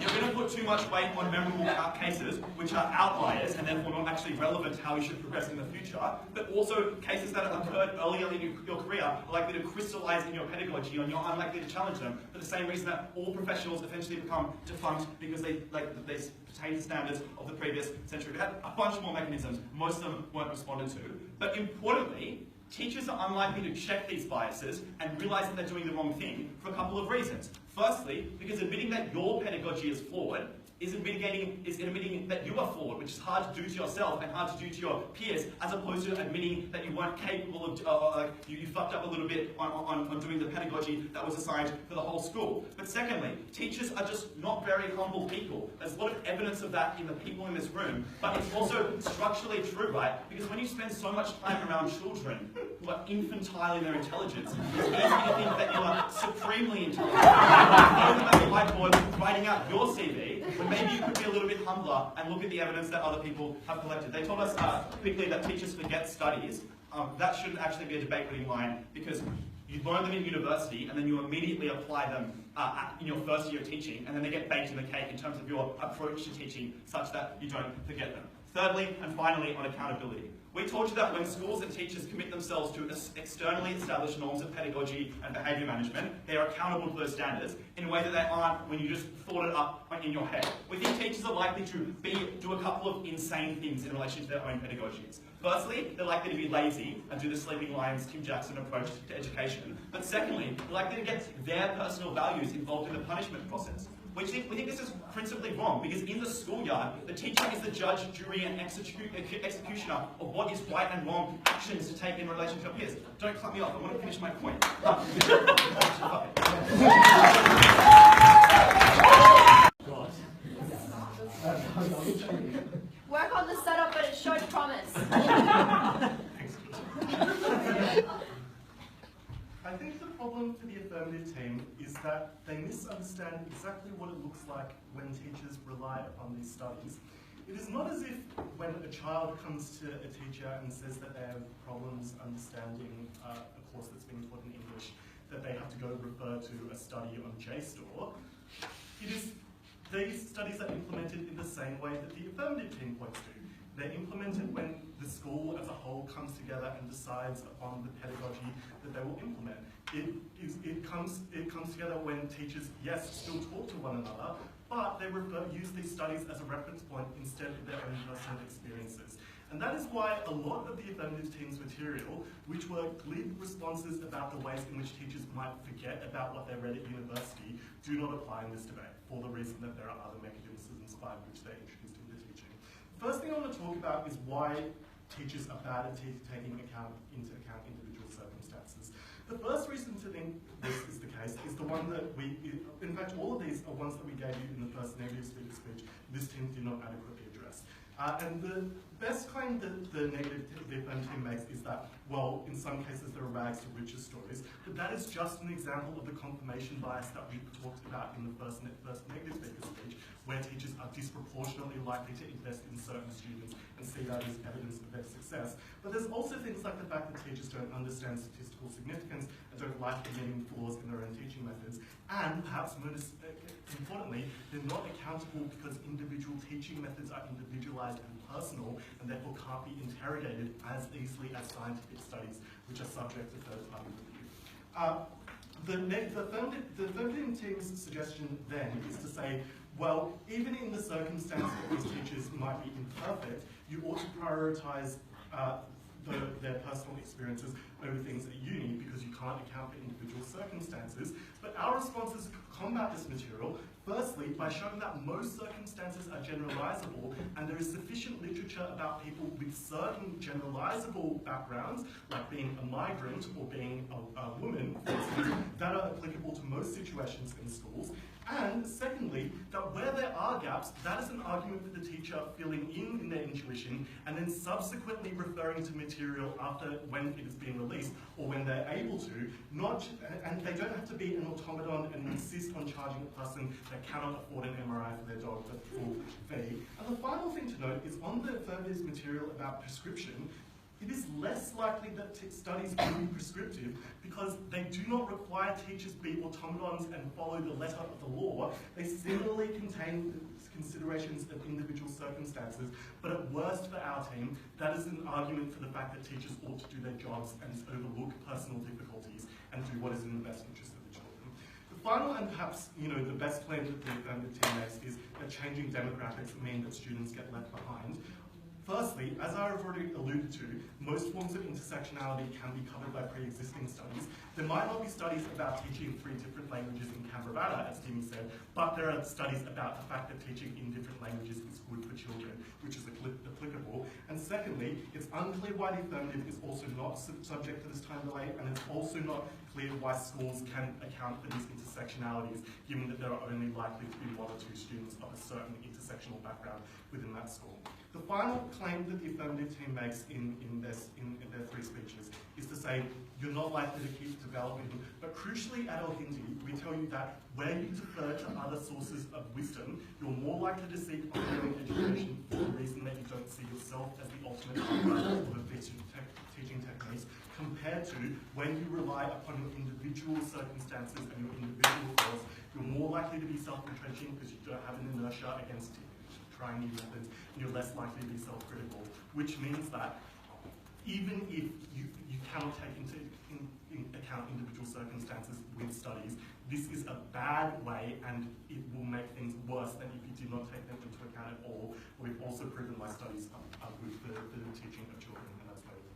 you're going to put too much weight on memorable cases, which are outliers and therefore not actually relevant to how you should progress in the future, but also cases that have occurred earlier in your career are likely to crystallize in your pedagogy and you're unlikely to challenge them for the same reason that all professionals eventually become defunct because they pertain to standards of the previous century. We had a bunch more mechanisms, most of them weren't responded to. But importantly, teachers are unlikely to check these biases and realize that they're doing the wrong thing for a couple of reasons. Firstly, because admitting that your pedagogy is flawed is admitting that you are flawed, which is hard to do to yourself and hard to do to your peers, as opposed to admitting that you weren't capable of, you fucked up a little bit on doing the pedagogy that was assigned for the whole school. But secondly, teachers are just not very humble people. There's a lot of evidence of that in the people in this room, but it's also structurally true, right? Because when you spend so much time around children who are infantile in their intelligence, it's easy to think that you are supremely intelligent. Going at the whiteboard, writing out your CV, when maybe you could be a little bit humbler and look at the evidence that other people have collected. They told us quickly that teachers forget studies. That shouldn't actually be a debate-winning line, because you learn them in university and then you immediately apply them in your first year of teaching, and then they get baked in the cake in terms of your approach to teaching such that you don't forget them. Thirdly, and finally, on accountability. We told you that when schools and teachers commit themselves to externally established norms of pedagogy and behaviour management, they are accountable to those standards in a way that they aren't when you just thought it up in your head. We think teachers are likely to do a couple of insane things in relation to their own pedagogies. Firstly, they're likely to be lazy and do the Sleeping Lions, Tim Jackson approach to education. But secondly, they're likely to get their personal values involved in the punishment process. We think this is principally wrong, because in the schoolyard, the teacher is the judge, jury, and executioner of what is right and wrong actions to take in relation to peers. Don't cut me off, I want to finish my point.
Work on the setup, but it showed promise.
I think the problem for the affirmative team is that they misunderstand exactly what it looks like when teachers rely upon these studies. It is not as if when a child comes to a teacher and says that they have problems understanding a course that's being taught in English, that they have to go refer to a study on JSTOR. These studies are implemented in the same way that the affirmative team points to. They're implemented when the school as a whole comes together and decides upon the pedagogy that they will implement. It comes together when teachers, yes, still talk to one another, but they use these studies as a reference point instead of their own personal experiences. And that is why a lot of the affirmative team's material, which were glib responses about the ways in which teachers might forget about what they read at university, do not apply in this debate, for the reason that there are other mechanisms by which they're introduced into teaching. The first thing I want to talk about is why teachers are bad at taking into account individual circumstances. The first reason to think this is the case is the one that in fact all of these are ones that we gave you in the first negative speaker speech this team did not adequately address. And the best claim that the negative team makes is that, well, in some cases there are rags to riches stories, but that is just an example of the confirmation bias that we talked about in the first negative speaker speech, where teachers are disproportionately likely to invest in certain students and see that as evidence of their success. But there's also things like the fact that teachers don't understand statistical significance and don't like admitting flaws in their own teaching methods, and perhaps most importantly, they're not accountable because individual teaching methods are individualized and personal and therefore can't be interrogated as easily as scientific studies, which are subject to third-party review. The affirmative team's suggestion then is to say, well, even in the circumstance that these teachers might be imperfect, you ought to prioritise their personal experiences over things at uni because you can't account for individual circumstances. But our response is to combat this material, firstly, by showing that most circumstances are generalisable and there is sufficient literature about people with certain generalisable backgrounds, like being a migrant or being a woman, for instance, that are applicable to most situations in schools. And secondly, that where there are gaps, that is an argument for the teacher filling in their intuition and then subsequently referring to material after when it is being released or when they're able to, and they don't have to be an automaton and insist on charging a person that cannot afford an MRI for their dog for full fee. And the final thing to note is on the affirmative's material about prescription, it is less likely that studies will be prescriptive because they do not require teachers be automatons and follow the letter of the law. They similarly contain considerations of individual circumstances, but at worst for our team, that is an argument for the fact that teachers ought to do their jobs and overlook personal difficulties and do what is in the best interest of the children. The final and perhaps the best claim that the affirmative team makes is that changing demographics mean that students get left behind. Firstly, as I have already alluded to, most forms of intersectionality can be covered by pre-existing studies. There might not be studies about teaching 3 different languages in Canberra, as Dimi said, but there are studies about the fact that teaching in different languages is good for children, which is applicable. And secondly, it's unclear why the affirmative is also not subject to this time delay, and it's also not clear why schools can account for these intersectionalities, given that there are only likely to be 1 or 2 students of a certain intersectional background within that school. The final claim that the affirmative team makes in their 3 speeches is to say, you're not likely to keep developing, but crucially at Elhindi, we tell you that where you defer to other sources of wisdom, you're more likely to seek ongoing education for the reason that you don't see yourself as the ultimate outcome of efficient teaching techniques, compared to when you rely upon your individual circumstances and your individual goals, you're more likely to be self-entrenching because you don't have an inertia against trying new methods, and you're less likely to be self-critical, which means that even if you cannot take into account individual circumstances with studies, this is a bad way and it will make things worse than if you did not take them into account at all. We've also proven why studies are good for the teaching of children, and that's why we're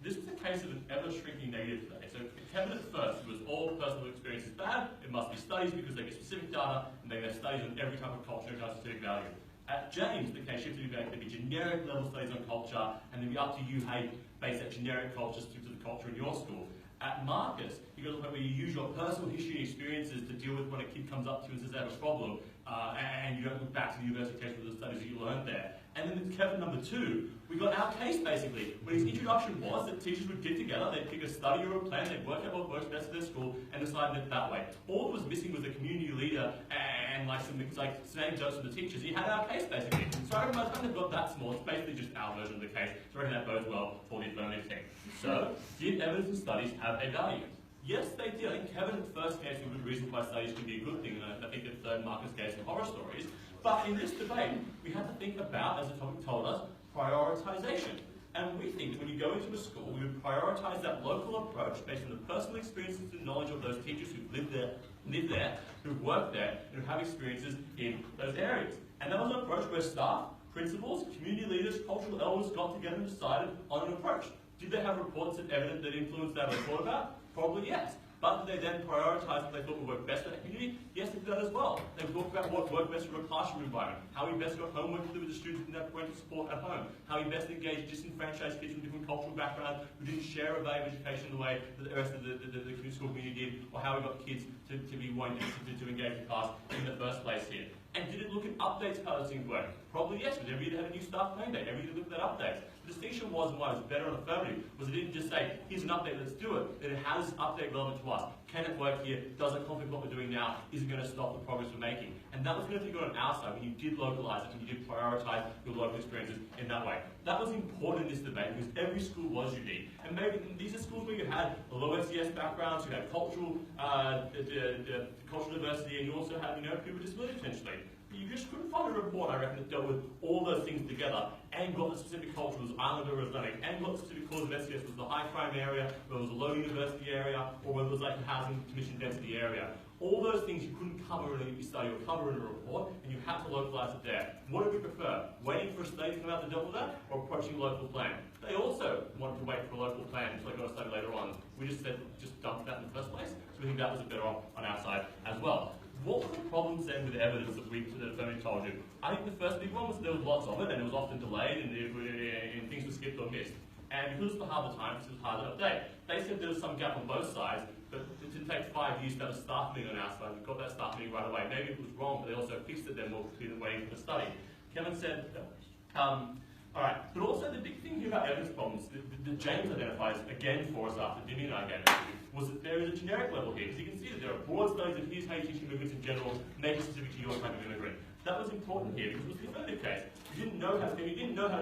This was a case of an ever-shrinking negative today. So Kevin at first, it was all personal experience is bad, it must be studies because they get specific data, and they get studies on every type of culture and has specific value. At James, the case shifted to be generic level studies on culture, and then be up to you how you base that generic culture to the culture in your school. At Marcus, you got to the point where you use your personal history and experiences to deal with when a kid comes up to you and says they have a problem, and you don't look back to the university case for the studies that you learned there. And then with Kevin number 2, we got our case basically, when his introduction was that teachers would get together, they'd pick a study or a plan, they'd work out what works best for their school, and decide it that way. All that was missing was a community leader and like some saying jokes from the teachers. He had our case basically. So I reckon by the time they've got that small, it's basically just our version of the case. So I reckon that bodes well for the affirmative thing. So, did evidence and studies have a value? Yes, they did. I think Kevin first gave some good reasons why studies can be a good thing, and I think the third Marcus gave some horror stories. But in this debate, we have to think about, as the topic told us, prioritisation. And we think that when you go into a school, we would prioritise that local approach based on the personal experiences and knowledge of those teachers who've lived there, who've worked there, and who have experiences in those areas. And that was an approach where staff, principals, community leaders, cultural elders got together and decided on an approach. Did they have reports of evidence that influenced that report about? Probably yes. But did they then prioritise what they thought would work best for that community? Yes, they did that as well. They talked about what worked best for a classroom environment, how we best got homework to do with the students in that parental support at home, how we best engaged disenfranchised kids from different cultural backgrounds who didn't share a value of education the way that the rest of the community school community did, or how we got kids to be wanting to engage in class in the first place here. And did it look at updates how those things work? Probably yes, because every year they had a new staff plan day. Every year they looked at updates. The distinction was, and why it was better on affirmative, was it didn't just say, here's an update, let's do it. That it has update relevant to us. Can it work here? Does it conflict what we're doing now? Is it going to stop the progress we're making? And that was going to be good on our side when you did localise it, when you did prioritise your local experiences in that way. That was important in this debate because every school was unique. And maybe these are schools where you had low SES backgrounds, you had cultural diversity, and you also had people with disabilities potentially. You just couldn't find a report, I reckon, that dealt with all those things together and got the specific culture was Islander or Islamic, and got the specific cause of SES was the high crime area, whether it was a low university area, or whether it was like a housing commission density area. All those things you couldn't cover in a study or cover in a report, and you had to localise it there. What did we prefer? Waiting for a study to come out to deal with that, or approaching a local plan? They also wanted to wait for a local plan until they got a study later on. We just said, just dump that in the first place, so we think that was a better off on our side as well. What were the problems then with the evidence that Affirmative told you? I think the first big one was there was lots of it, and it was often delayed, and things were skipped or missed. And because it was hard the time, it was hard to update. They said there was some gap on both sides, but it didn't take 5 years to have a staff meeting on our side. We got that staff meeting right away. Maybe it was wrong, but they also fixed it then more quickly than waiting for the study. Kevin said, alright, but also the big thing here about evidence problems, that James identifies again for us after Dimi and I gave it to you, was that there is a generic level here, because you can see that there are broad studies of here's how you teach immigrants in general, make it specific to your type of immigrant. That was important here because it was the affirmative case. You didn't know how to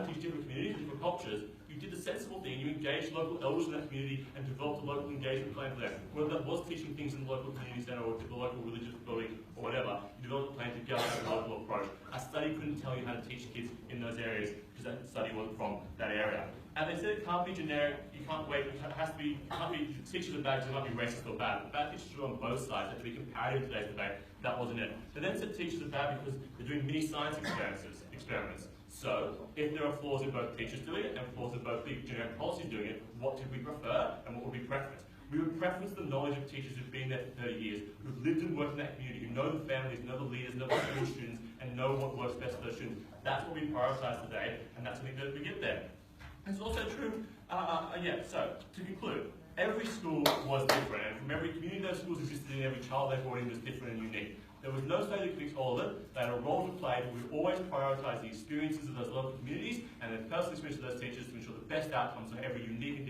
teach different communities, different cultures. You did the sensible thing. You engaged local elders in that community and developed a local engagement plan for them. Whether that was teaching things in the local community centre or the local religious building or whatever, you developed a plan to go with a local approach. A study couldn't tell you how to teach kids in those areas because that study wasn't from that area. And they said it can't be generic, you can't wait, it has to be, teachers are bad because they might be racist or bad. The bad teachers are on both sides, they have to be comparative in today's debate. That wasn't it. They then said teachers are bad because they're doing mini science experiments. So, if there are flaws in both teachers doing it and flaws in both the generic policies doing it, what did we prefer and what would we preference? We would preference the knowledge of teachers who've been there for 30 years, who've lived and worked in that community, who know the families, know the leaders, know the school students, and know what works best for those students. That's what we prioritise today, and that's something that we get there. It's also true, so to conclude, every school was different, and from every community those schools existed in, every child they brought in was different and unique. There was no study that could fix all of it. They had a role to play, but we always prioritise the experiences of those local communities and the personal experience of those teachers to ensure the best outcomes for every unique and